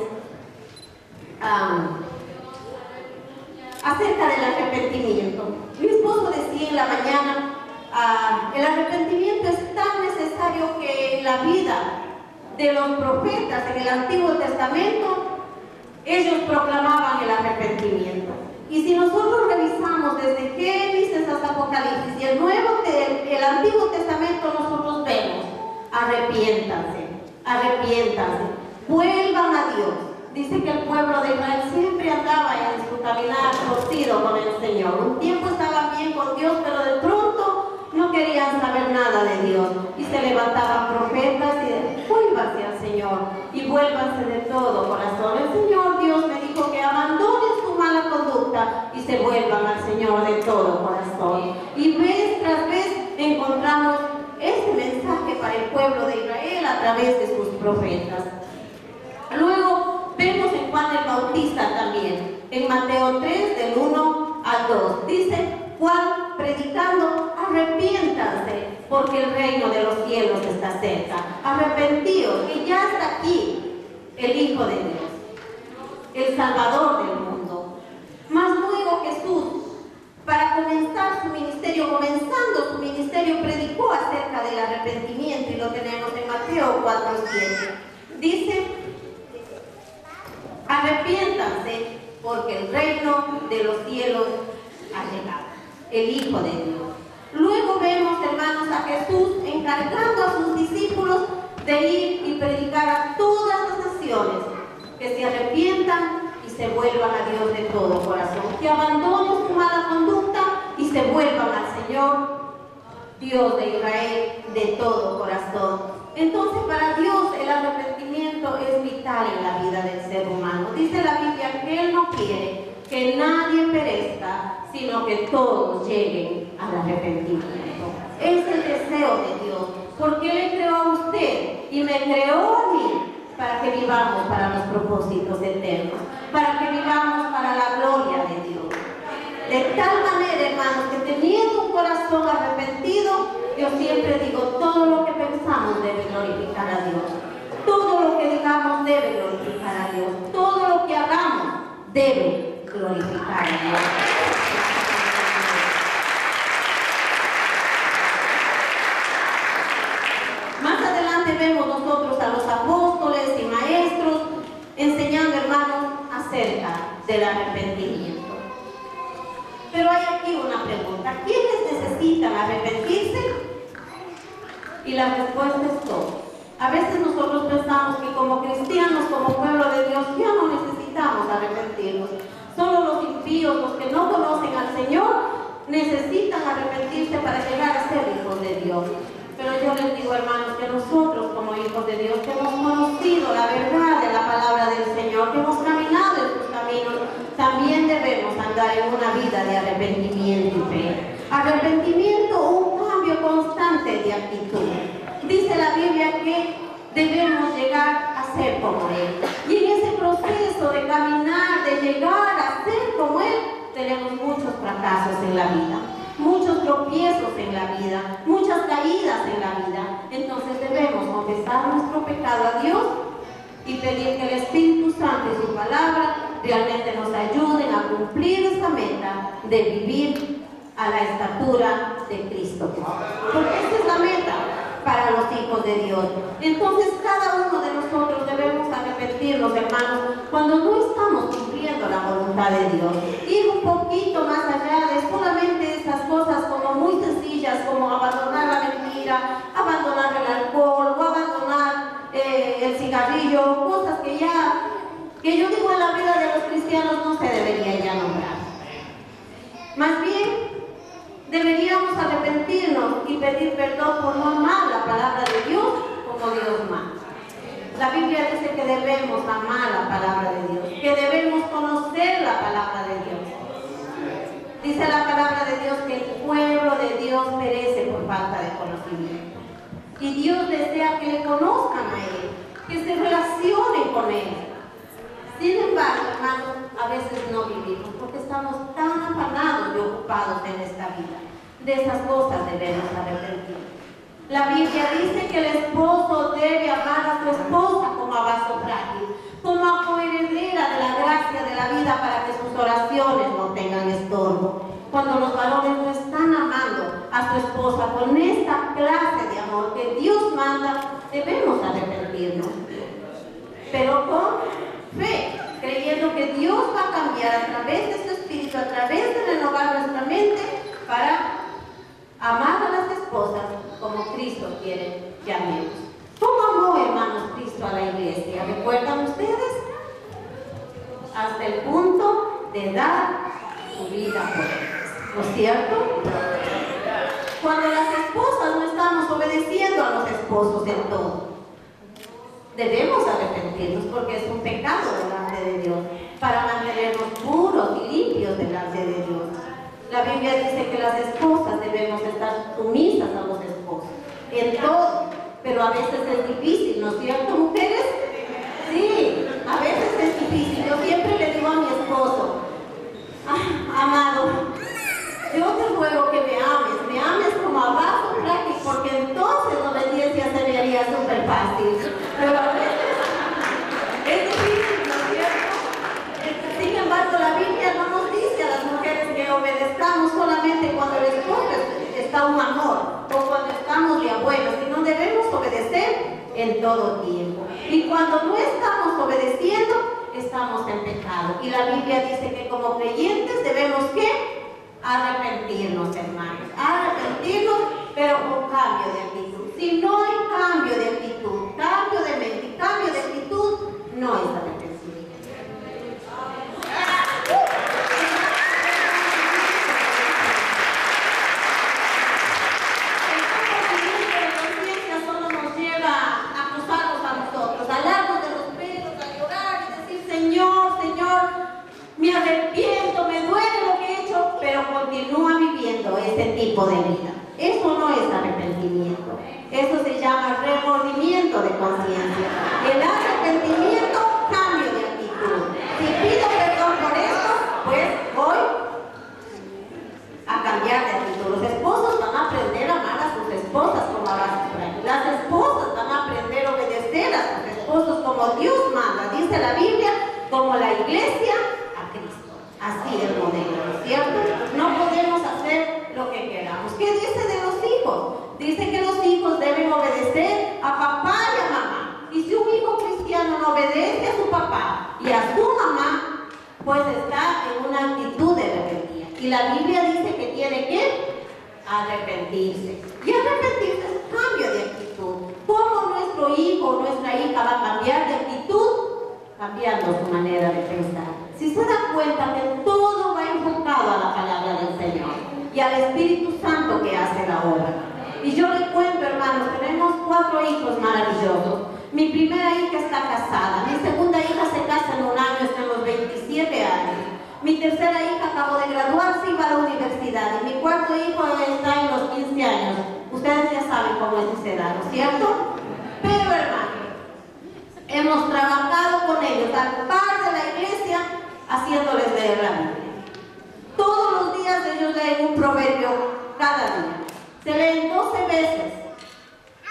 acerca del arrepentimiento. Mi esposo decía en la mañana, el arrepentimiento es tan necesario que en la vida de los profetas en el Antiguo Testamento ellos proclamaban el arrepentimiento. Y si nosotros revisamos desde Génesis hasta Apocalipsis y el Antiguo Testamento, nosotros vemos: arrepiéntanse, arrepiéntanse, vuelvan a Dios. Dice que el pueblo de Israel siempre andaba en su caminar torcido con el Señor. Un tiempo estaban bien con Dios, pero de pronto no querían saber nada de Dios. Y se levantaban profetas y decían: vuélvanse al Señor y vuélvanse de todo corazón. El Señor Dios me dijo que abandonen su mala conducta y se vuelvan al Señor de todo corazón. Y vez tras vez encontramos este mensaje para el pueblo de Israel a través de sus profetas. Luego vemos en Juan el Bautista también. en Mateo 3, del 1 al 2. Dice Juan predicando: arrepiéntanse, porque el reino de los cielos está cerca. Arrepentíos, que ya está aquí el Hijo de Dios, el Salvador del mundo. Mas luego Jesús, para comenzando su ministerio, predicó acerca del arrepentimiento, y lo tenemos en Mateo 4:7. Dice: arrepiéntanse, porque el reino de los cielos ha llegado, el Hijo de Dios. Luego vemos, hermanos, a Jesús encargando a sus discípulos de ir y predicar a todas las naciones, que se arrepientan y se vuelvan a Dios de todo corazón, que abandonen su mala conducta y se vuelvan al Señor, Dios de Israel, de todo corazón. Entonces, para Dios el arrepentimiento es vital en la vida del ser humano. Dice la Biblia que Él no quiere que nadie perezca, sino que todos lleguen al arrepentimiento. Es el deseo de Dios, porque Él le creó a usted y me creó a mí para que vivamos para los propósitos eternos, para que vivamos para la gloria de Dios. De tal manera, hermanos, que teniendo un corazón arrepentido, yo siempre digo, todo lo que pensamos debe glorificar a Dios. Todo lo que digamos debe glorificar a Dios. Todo lo que hagamos debe glorificar a Dios. Más adelante vemos nosotros a los apóstoles y maestros enseñando, hermanos, acerca del arrepentimiento. Pero hay aquí una pregunta: ¿quiénes necesitan arrepentirse? Y la respuesta es todos. A veces nosotros pensamos que como cristianos, como pueblo de Dios, ya no necesitamos arrepentirnos. Solo los impíos, los que no conocen al Señor, necesitan arrepentirse para llegar a ser hijos de Dios. Pero yo les digo, hermanos, que nosotros como hijos de Dios, que hemos conocido la verdad de la palabra del Señor, que hemos caminado en sus caminos, también debemos andar en una vida de arrepentimiento y fe. Arrepentimiento, un cambio constante de actitud. Dice la Biblia que debemos llegar a ser como Él. Y en ese proceso de caminar, de llegar a ser como Él, tenemos muchos fracasos en la vida, muchos tropiezos en la vida, muchas caídas en la vida. Entonces debemos confesar nuestro pecado a Dios y pedir que el Espíritu Santo y su palabra realmente nos ayuden a cumplir esa meta de vivir a la estatura de Cristo. Porque esa es la meta para los hijos de Dios. Entonces cada uno de nosotros debemos arrepentirnos, hermanos, cuando no estamos cumpliendo la voluntad de Dios. Ir un poquito más allá de solamente esas cosas como muy sencillas, como abandonar la mentira, abandonar el alcohol o abandonar el cigarrillo, cosas que yo digo en la vida de los cristianos no se debería ya nombrar. Más bien, deberíamos arrepentirnos y pedir perdón por no amar la palabra de Dios como Dios manda. La Biblia dice que debemos amar la palabra de Dios, que debemos conocer la palabra de Dios. Dice la palabra de Dios que el pueblo de Dios perece por falta de conocimiento. Y Dios desea que le conozcan a Él, que se relacionen con Él. Sin embargo, hermanos, a veces no vivimos porque estamos tan afanados y ocupados en esta vida. De esas cosas debemos arrepentir. La Biblia dice que el esposo debe amar a su esposa como a vaso frágil, como a coheredera de la gracia de la vida, para que sus oraciones no tengan estorbo. Cuando los varones no están amando a su esposa con esta clase de amor que Dios manda, debemos arrepentirnos. Pero con fe, creyendo que Dios va a cambiar a través de su Espíritu, a través de renovar nuestra mente, para amar a las esposas como Cristo quiere que amemos. ¿Cómo amó, hermanos, Cristo a la iglesia? ¿Recuerdan ustedes? Hasta el punto de dar su vida por ellos, ¿no es cierto? Cuando las esposas no estamos obedeciendo a los esposos en todo, debemos arrepentirnos porque es un pecado delante de Dios, para mantenernos puros y limpios delante de Dios. La Biblia dice que las esposas debemos estar sumisas a los esposos en todo, pero a veces es difícil, ¿no es cierto, mujeres? Sí, a veces es difícil. Yo siempre le digo a mi esposo, Amado, yo te ruego que me ames como abajo, práctico, porque entonces la obediencia se me haría súper fácil. Pero a veces es difícil, ¿no es cierto? Sin embargo, la Biblia no nos dice a las mujeres que obedezcamos solamente cuando el esposo está un amor o cuando estamos de abuelos, sino debemos obedecer en todo tiempo. Y cuando no estamos obedeciendo, estamos en pecado. Y la Biblia dice que como creyentes debemos ¿qué? Arrepentirnos, hermanos. Arrepentirnos, pero con cambio de actitud. Si no hay cambio de actitud, cambio de mente y cambio de actitud, no es arrepentimiento. Me arrepiento, me duele lo que he hecho, pero continúa viviendo ese tipo de vida. Eso no es arrepentimiento. Eso se llama remordimiento de conciencia. El arrepentimiento, cambio de actitud. Si pido perdón por esto, pues voy a cambiar de actitud. Los esposos van a aprender a amar a sus esposas como a sus padres. Las esposas van a aprender a obedecer a sus esposos como Dios manda. Dice la Biblia, como la iglesia, así el modelo, ¿cierto? No podemos hacer lo que queramos. ¿Qué dice de los hijos? Dice que los hijos deben obedecer a papá y a mamá. Y si un hijo cristiano no obedece a su papá y a su mamá, pues está en una actitud de rebeldía. Y la Biblia dice que tiene que arrepentirse. Y arrepentirse es un cambio de actitud. ¿Cómo nuestro hijo o nuestra hija va a cambiar de actitud? Cambiando su manera de pensar. Si se da cuenta que todo va enfocado a la palabra del Señor y al Espíritu Santo que hace la obra. Y yo les cuento, hermanos, tenemos 4 hijos maravillosos. Mi primera hija está casada, mi segunda hija se casa en un año, está en los 27 años. Mi tercera hija acabó de graduarse y va a la universidad. Y mi cuarto hijo está en los 15 años. Ustedes ya saben cómo es esa edad, ¿no es cierto? Pero, hermanos, hemos trabajado con ellos al par de la iglesia, haciéndoles leer la Biblia. Todos los días ellos leen un proverbio cada día. Se leen 12 veces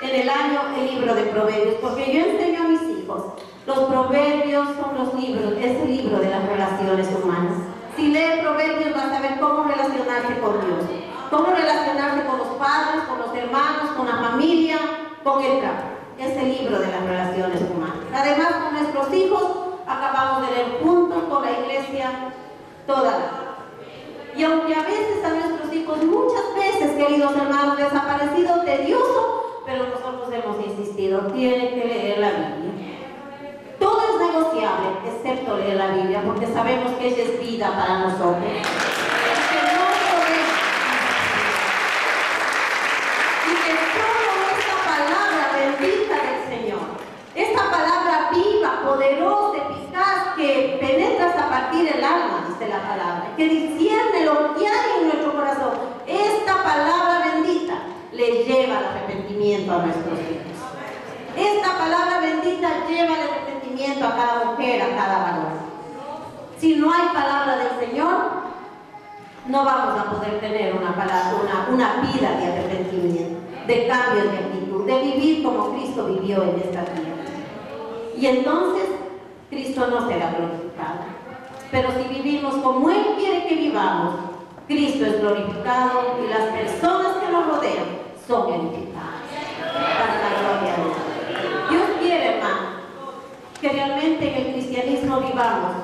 en el año el libro de proverbios, porque yo enseño a mis hijos. Los proverbios son los libros, es el libro de las relaciones humanas. Si lee proverbios vas a ver cómo relacionarse con Dios, cómo relacionarse con los padres, con los hermanos, con la familia, con el trabajo. Es el libro de las relaciones humanas. Además, con nuestros hijos acabamos de leer juntos con la iglesia toda la vida. Y aunque a veces a nuestros hijos, muchas veces, queridos hermanos, les ha parecido tedioso, pero nosotros hemos insistido, tienen que leer la Biblia. Todo es negociable, excepto leer la Biblia, porque sabemos que ella es vida para nosotros. Esta palabra viva, poderosa, eficaz, que penetra hasta partir el alma, dice la palabra, que discierne lo que hay en nuestro corazón. Esta palabra bendita le lleva al arrepentimiento a nuestros hijos. Esta palabra bendita lleva al arrepentimiento a cada mujer, a cada varón. Si no hay palabra del Señor, no vamos a poder tener una vida de arrepentimiento, de cambio de actitud, de vivir como Cristo vivió en esta tierra. Y entonces Cristo no será glorificado. Pero si vivimos como Él quiere que vivamos, Cristo es glorificado y las personas que nos rodean son glorificadas. Para la gloria de Dios. Dios quiere, hermano, que realmente en el cristianismo vivamos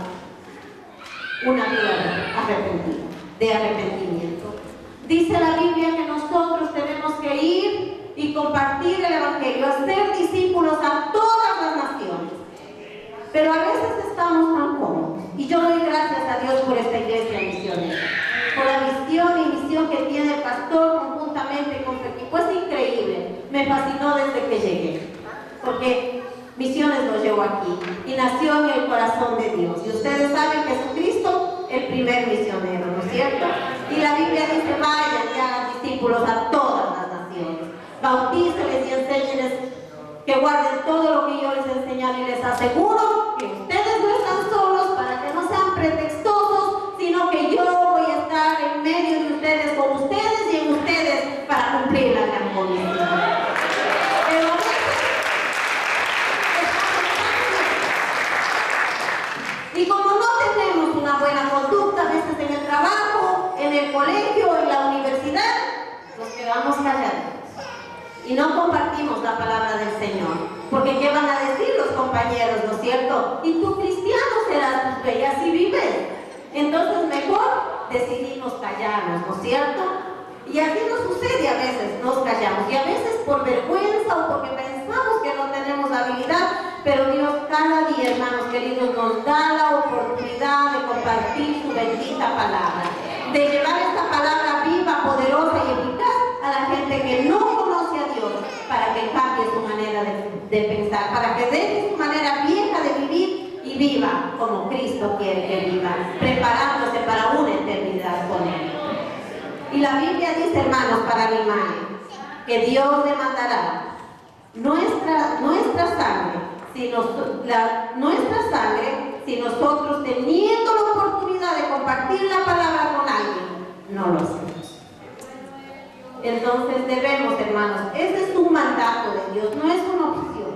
una vida arrepentida, de arrepentimiento. Dice la Biblia que nosotros tenemos que ir y compartir el Evangelio, hacer discípulos a todas las naciones. Pero a veces estamos tan cómodos. Y yo doy gracias a Dios por esta iglesia misionera, por la visión y misión que tiene el pastor conjuntamente con su equipo. Es increíble, me fascinó desde que llegué, porque Misiones nos llevó aquí y nació en el corazón de Dios. Y ustedes saben que Jesucristo, el primer misionero, ¿no es cierto? Y la Biblia dice, vayan y hagan discípulos a todas las naciones, bautíceles y enséñenles que guarden todo lo que yo les he enseñado, y les aseguro que ustedes no están solos, para que no sean pretextosos, sino que yo voy a y no compartimos la palabra del Señor. Porque ¿qué van a decir los compañeros, no es cierto? Y tú cristiano serás, pues ve y así vives. Entonces mejor decidimos callarnos, ¿no es cierto? Y así nos sucede a veces, nos callamos. Y a veces por vergüenza o porque pensamos que no tenemos la habilidad, pero Dios cada día, hermanos queridos, nos da la oportunidad de compartir su bendita palabra, de llevar esta palabra viva, poderosa y eficaz a la gente que no conoce a Dios, para que cambie su manera de pensar, para que deje su manera vieja de vivir y viva como Cristo quiere que viva, preparándose para una eternidad con Él. Y la Biblia dice, hermanos, para animar, que Dios demandará nuestra sangre, si nosotros teniendo la oportunidad de compartir la palabra con alguien, no lo hacemos. Entonces debemos, hermanos, ese es un mandato de Dios, no es una opción.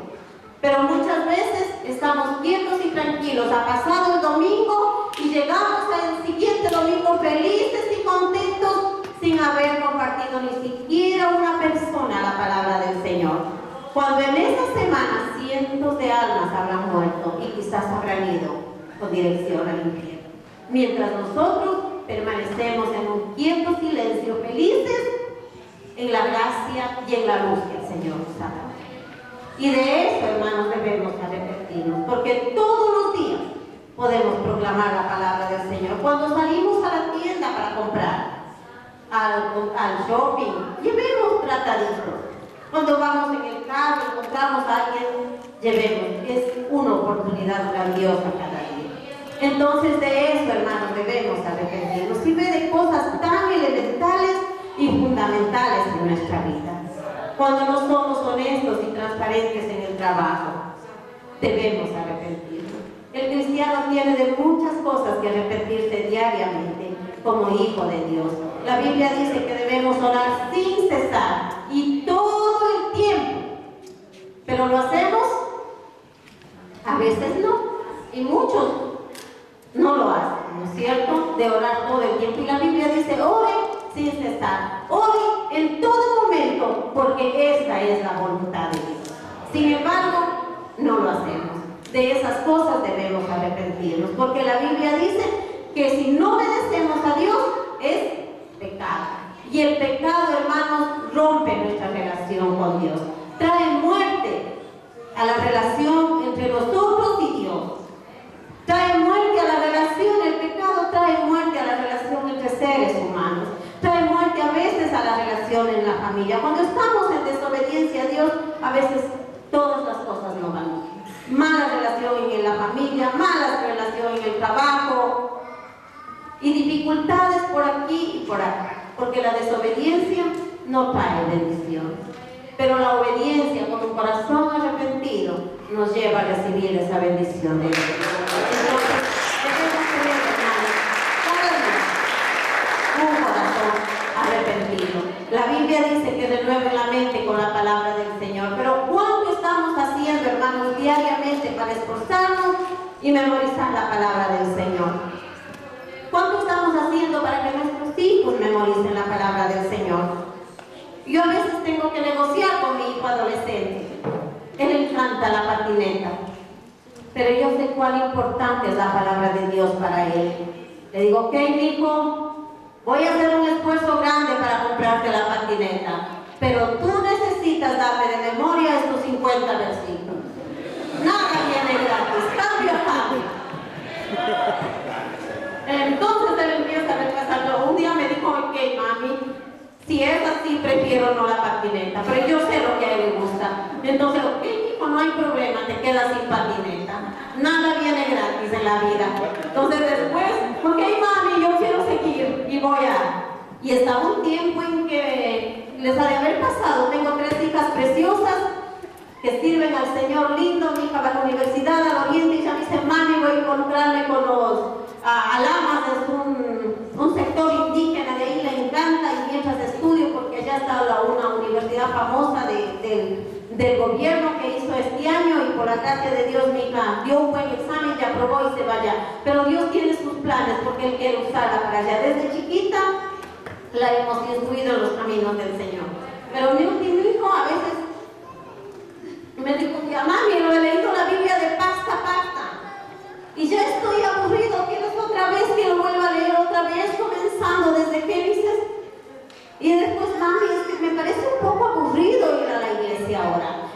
Pero muchas veces estamos quietos y tranquilos, ha pasado el domingo y llegamos al siguiente domingo felices y contentos sin haber compartido ni siquiera una persona la palabra del Señor. Cuando en esa semana cientos de almas habrán muerto y quizás habrán ido con dirección al infierno. Mientras nosotros permanecemos en un quieto silencio, felices en la gracia y en la luz que el Señor nos ha dado. Y de eso, hermanos, debemos arrepentirnos, porque todos los días podemos proclamar la palabra del Señor. Cuando salimos a la tienda para comprar, al shopping, llevemos trataditos. Cuando vamos en el carro, encontramos a alguien, llevemos. Es una oportunidad grandiosa cada día. Entonces de eso, hermanos, debemos arrepentirnos y ver de cosas tan elementales y fundamentales en nuestra vida. Cuando no somos honestos y transparentes en el trabajo, debemos arrepentirnos. El cristiano tiene de muchas cosas que arrepentirse diariamente como hijo de Dios. La Biblia dice que debemos orar sin cesar y todo el tiempo. Pero lo hacemos, a veces no, y muchos no lo hacen, ¿no es cierto? De orar todo el tiempo. Y la Biblia dice, oren sin cesar, oren en todo momento, porque esta es la voluntad de Dios. Sin embargo, no lo hacemos. De esas cosas debemos arrepentirnos, porque la Biblia dice que si no obedecemos a Dios es pecado. Y el pecado, hermanos, rompe nuestra relación con Dios. Trae muerte a la relación entre nosotros y Dios. Trae muerte a la relación, el pecado trae muerte a la relación entre seres humanos. Trae muerte a veces a la relación en la familia. Cuando estamos en desobediencia a Dios, a veces todas las cosas no van bien. Mala relación en la familia, mala relación en el trabajo y dificultades por aquí y por acá, porque la desobediencia no trae bendición, pero la obediencia con un corazón arrepentido nos lleva a recibir esa bendición de Dios. Entonces, debemos tener, hermanos, cada día un corazón arrepentido. La Biblia dice que renueven la mente con la palabra del Señor, pero ¿cuánto estamos haciendo, hermanos, diariamente para esforzarnos y memorizar la palabra del Señor? ¿Cuánto estamos haciendo para que nuestros hijos memoricen la palabra del Señor? Yo a veces tengo que negociar con mi hijo adolescente. Él le encanta la patineta, pero yo sé cuán importante es la palabra de Dios para él. Le digo, ok, hijo, voy a hacer un esfuerzo grande para comprarte la patineta, pero tú necesitas darme de memoria estos 50 versículos. Nada viene gratis, cambio a cambio. Entonces él empieza a repasarlo. Un día me dijo, ok, mami, si es así, prefiero no la patineta, pero yo sé lo que a él le gusta. Entonces, ok, hijo, no hay problema, te quedas sin patineta. Nada viene gratis en la vida. Entonces después, ok, mami, yo quiero seguir y voy a... Y estaba un tiempo en que les ha de haber pasado. Tengo 3 hijas preciosas que sirven al Señor lindo. Mi hija va a la universidad al Oriente y ya me dice, mami, voy a encontrarme con los alamas, es un sector indígena, de ahí le encanta, y mientras estudio, porque allá está una universidad famosa del gobierno que hizo este año, y por la gracia de Dios mi hija dio un buen examen y aprobó y se va allá. Pero Dios tiene sus planes porque Él quiere usarla para allá. Desde chiquita la hemos instruido en los caminos del Señor. Pero mi último hijo a veces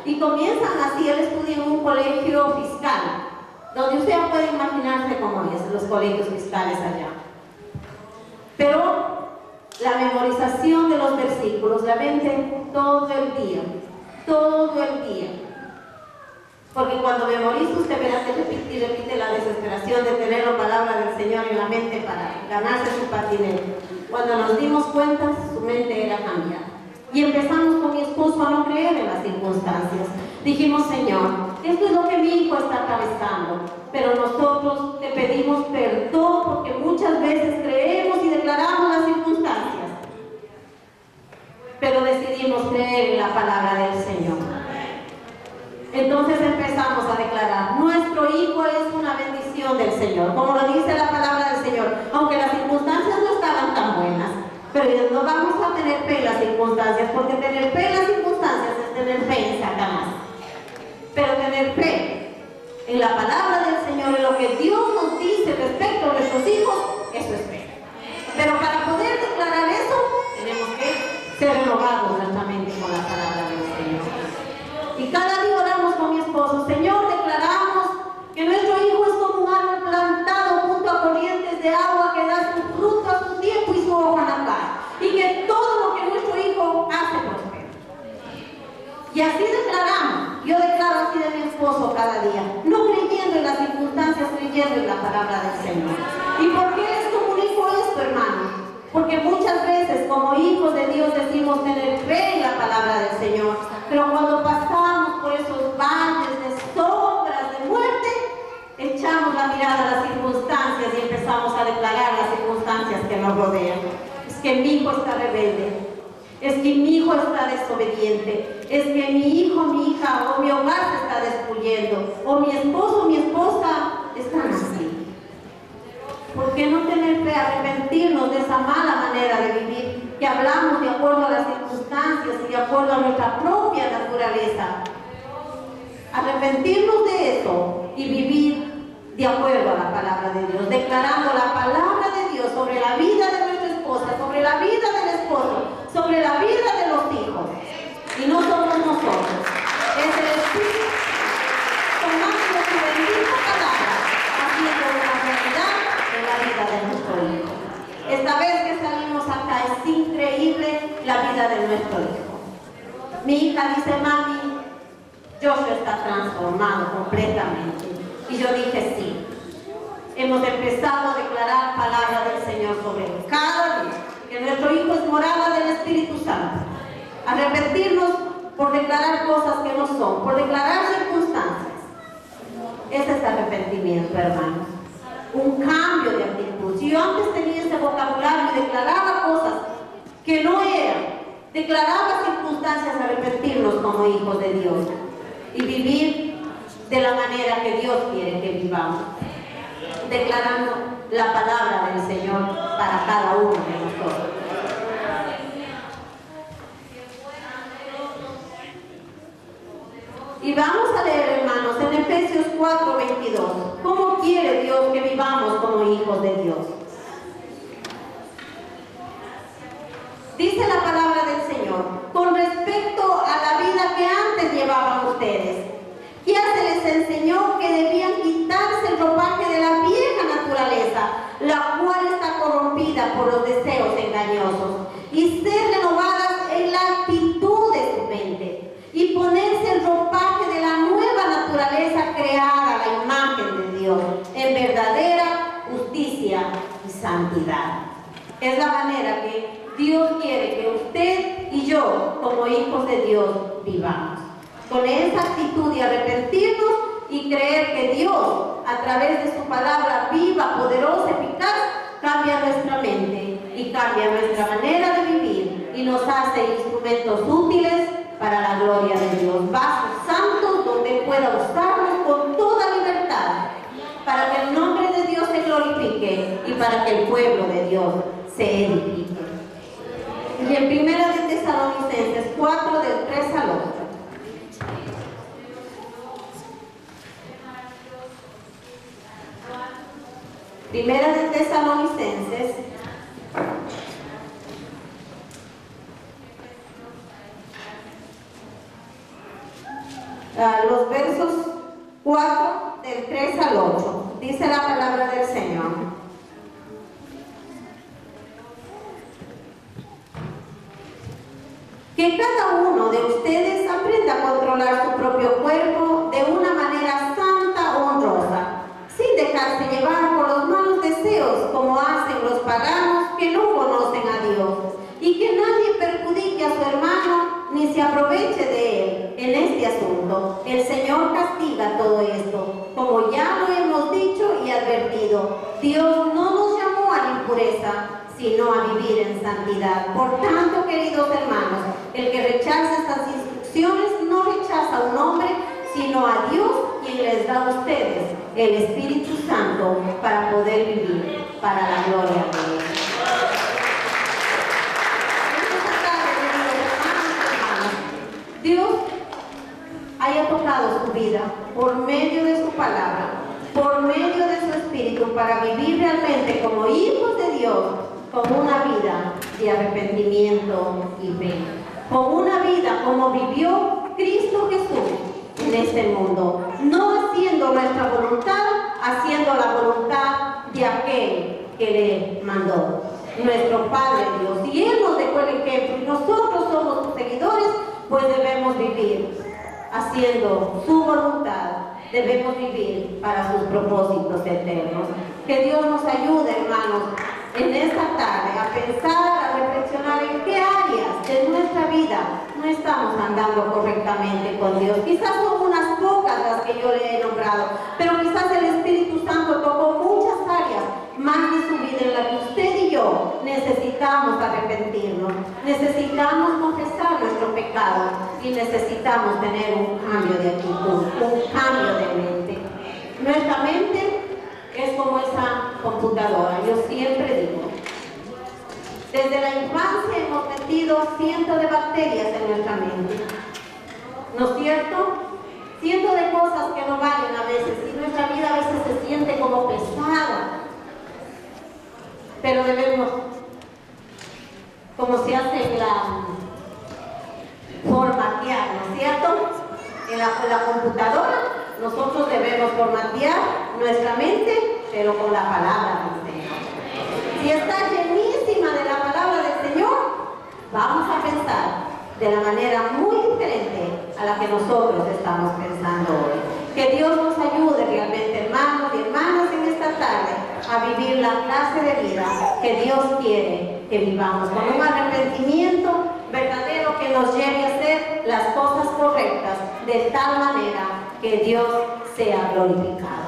y comienzan así el estudio en un colegio fiscal, donde usted ya puede imaginarse cómo es los colegios fiscales allá. Pero la memorización de los versículos la ven todo el día, porque cuando memoriza usted verá que repite y repite la desesperación de tener la palabra del Señor en la mente para ganarse su patinete. Cuando nos dimos cuenta, su mente era cambiada. Y empezamos con mi esposo a no creer en las circunstancias. Dijimos, Señor, esto es lo que mi hijo está atravesando, pero nosotros te pedimos perdón porque muchas veces creemos y declaramos las circunstancias, pero decidimos creer en la palabra del Señor. Entonces empezamos a declarar, nuestro hijo es una bendición del Señor, como lo dice la palabra del Señor, aunque las circunstancias no estaban tan buenas, pero no vamos a tener fe en las circunstancias, porque tener fe en las circunstancias es tener fe en Satanás. Pero tener fe en la palabra del Señor, en lo que Dios nos dice respecto a nuestros hijos, eso es fe. Pero para poder declarar eso, tenemos que ser renovados nuestra mente con la palabra del Señor. Y cada día oramos con mi esposo, Señor, declaramos que nuestro hijo es como un árbol plantado junto a corrientes de agua que da su fruto a su tiempo y su hoja no cae, y que todo lo que nuestro hijo hace prospera. Y así declaramos, yo declaro así de mi esposo cada día, no creyendo en las circunstancias, creyendo en la palabra del Señor. ¿Y por qué les comunico esto, hermano? Porque muchas veces como hijos de Dios decimos tener fe en la palabra del Señor, pero cuando pasamos por esos valles de sombras de muerte, echamos la mirada a las circunstancias y empezamos a declarar las circunstancias que nos rodean. Es que mi hijo está rebelde, es que mi hijo está desobediente, es que mi hijo, mi hija o mi hogar se está destruyendo, o mi esposo o mi esposa están así. ¿Por qué no tener fe, arrepentirnos de esa mala manera de vivir, que hablamos de acuerdo a las circunstancias y de acuerdo a nuestra propia naturaleza? Arrepentirnos de eso y vivir de acuerdo a la palabra de Dios, declarando la palabra de Dios sobre la vida de nuestra esposa, sobre la vida del esposo, sobre la vida de los hijos. Y no somos nosotros, es el Espíritu tomando su bendita palabra, haciendo una realidad en la vida de nuestro hijo. Esta vez que salimos acá es increíble la vida de nuestro hijo. Mi hija dice, mami, Joshua está transformado completamente. Y yo dije, sí. Hemos empezado a declarar palabra del Señor sobre él. Cada día que nuestro hijo es morada del Espíritu Santo. Arrepentirnos por declarar cosas que no son, por declarar circunstancias. Ese es arrepentimiento, hermanos. Un cambio de actitud. Si yo antes tenía ese vocabulario y declaraba cosas que no eran, declaraba circunstancias, arrepentirnos como hijos de Dios y vivir de la manera que Dios quiere que vivamos, declarando la palabra del Señor para cada uno de nosotros. Y vamos a leer, hermanos, en Efesios 4:22, ¿cómo quiere Dios que vivamos como hijos de Dios? Dice la palabra del Señor, con respecto a la vida que antes llevaban ustedes, ya se les enseñó que debían quitarse el ropaje de la vieja naturaleza, la cual está corrompida por los deseos engañosos, y ser renovadas en la actitud de su mente, y ponerse el ropaje de la nueva naturaleza creada a la imagen de Dios, en verdadera justicia y santidad. Es la manera que Dios quiere que usted y yo, como hijos de Dios, vivamos. Con esa actitud de arrepentirnos y creer que Dios, a través de su palabra viva, poderosa, eficaz, cambia nuestra mente y cambia nuestra manera de vivir y nos hace instrumentos útiles para la gloria de Dios, vasos santos donde pueda usarlos con toda libertad, para que el nombre de Dios se glorifique y para que el pueblo de Dios se edifique. Y en 1 Tesalonicenses 4, del 3 al 8. Primera de Tesalonicenses 4, los versos 4 del 3 al 8. Dice la palabra del Señor. Que cada uno de ustedes aprenda a controlar su propio cuerpo de una manera santa, honrosa, sin dejarse llevar por los malos deseos como hacen los paganos que no conocen a Dios, y que nadie perjudique a su hermano ni se aproveche de él en este asunto. El Señor castiga todo esto, como ya lo hemos dicho y advertido. Dios no nos llamó a la impureza, sino a vivir en santidad. Por tanto, queridos hermanos, el que rechaza estas instrucciones no rechaza a un hombre, sino a Dios, quien les da a ustedes el Espíritu Santo para poder vivir para la gloria de Él. Dios haya tocado su vida por medio de su palabra, por medio de su Espíritu, para vivir realmente como hijos de Dios, con una vida de arrepentimiento y fe, con una vida como vivió Cristo Jesús en este mundo, no haciendo nuestra voluntad, haciendo la voluntad de aquel que le mandó, nuestro Padre Dios. Y Él nos dejó el ejemplo y nosotros somos sus seguidores, pues debemos vivir haciendo su voluntad, debemos vivir para sus propósitos eternos. Que Dios nos ayude, hermanos, en esta tarde a pensar, a reflexionar en qué áreas de nuestra vida no estamos andando correctamente con Dios. Quizás son unas pocas las que yo le he nombrado, pero quizás el Espíritu Santo tocó muchas áreas más de su vida en la que usted y yo necesitamos arrepentirnos, necesitamos confesar nuestro pecado y necesitamos tener un cambio de actitud, un cambio de mente. Nuestra mente es como esa computadora, yo siempre digo. Desde la infancia hemos metido cientos de bacterias en nuestra mente, ¿no es cierto? Cientos de cosas que no valen a veces, y nuestra vida a veces se siente como pesada. Pero debemos, como se hace en la formatear, ¿no es cierto? En la computadora, nosotros debemos formatear nuestra mente, pero con la palabra del Señor. Si está llenísima de la palabra del Señor, vamos a pensar de la manera muy diferente a la que nosotros estamos pensando hoy. Que Dios nos ayude realmente, hermanos y hermanas, en esta tarde a vivir la clase de vida que Dios quiere que vivamos, con un arrepentimiento verdadero que nos lleve a hacer las cosas correctas de tal manera que Dios sea glorificado.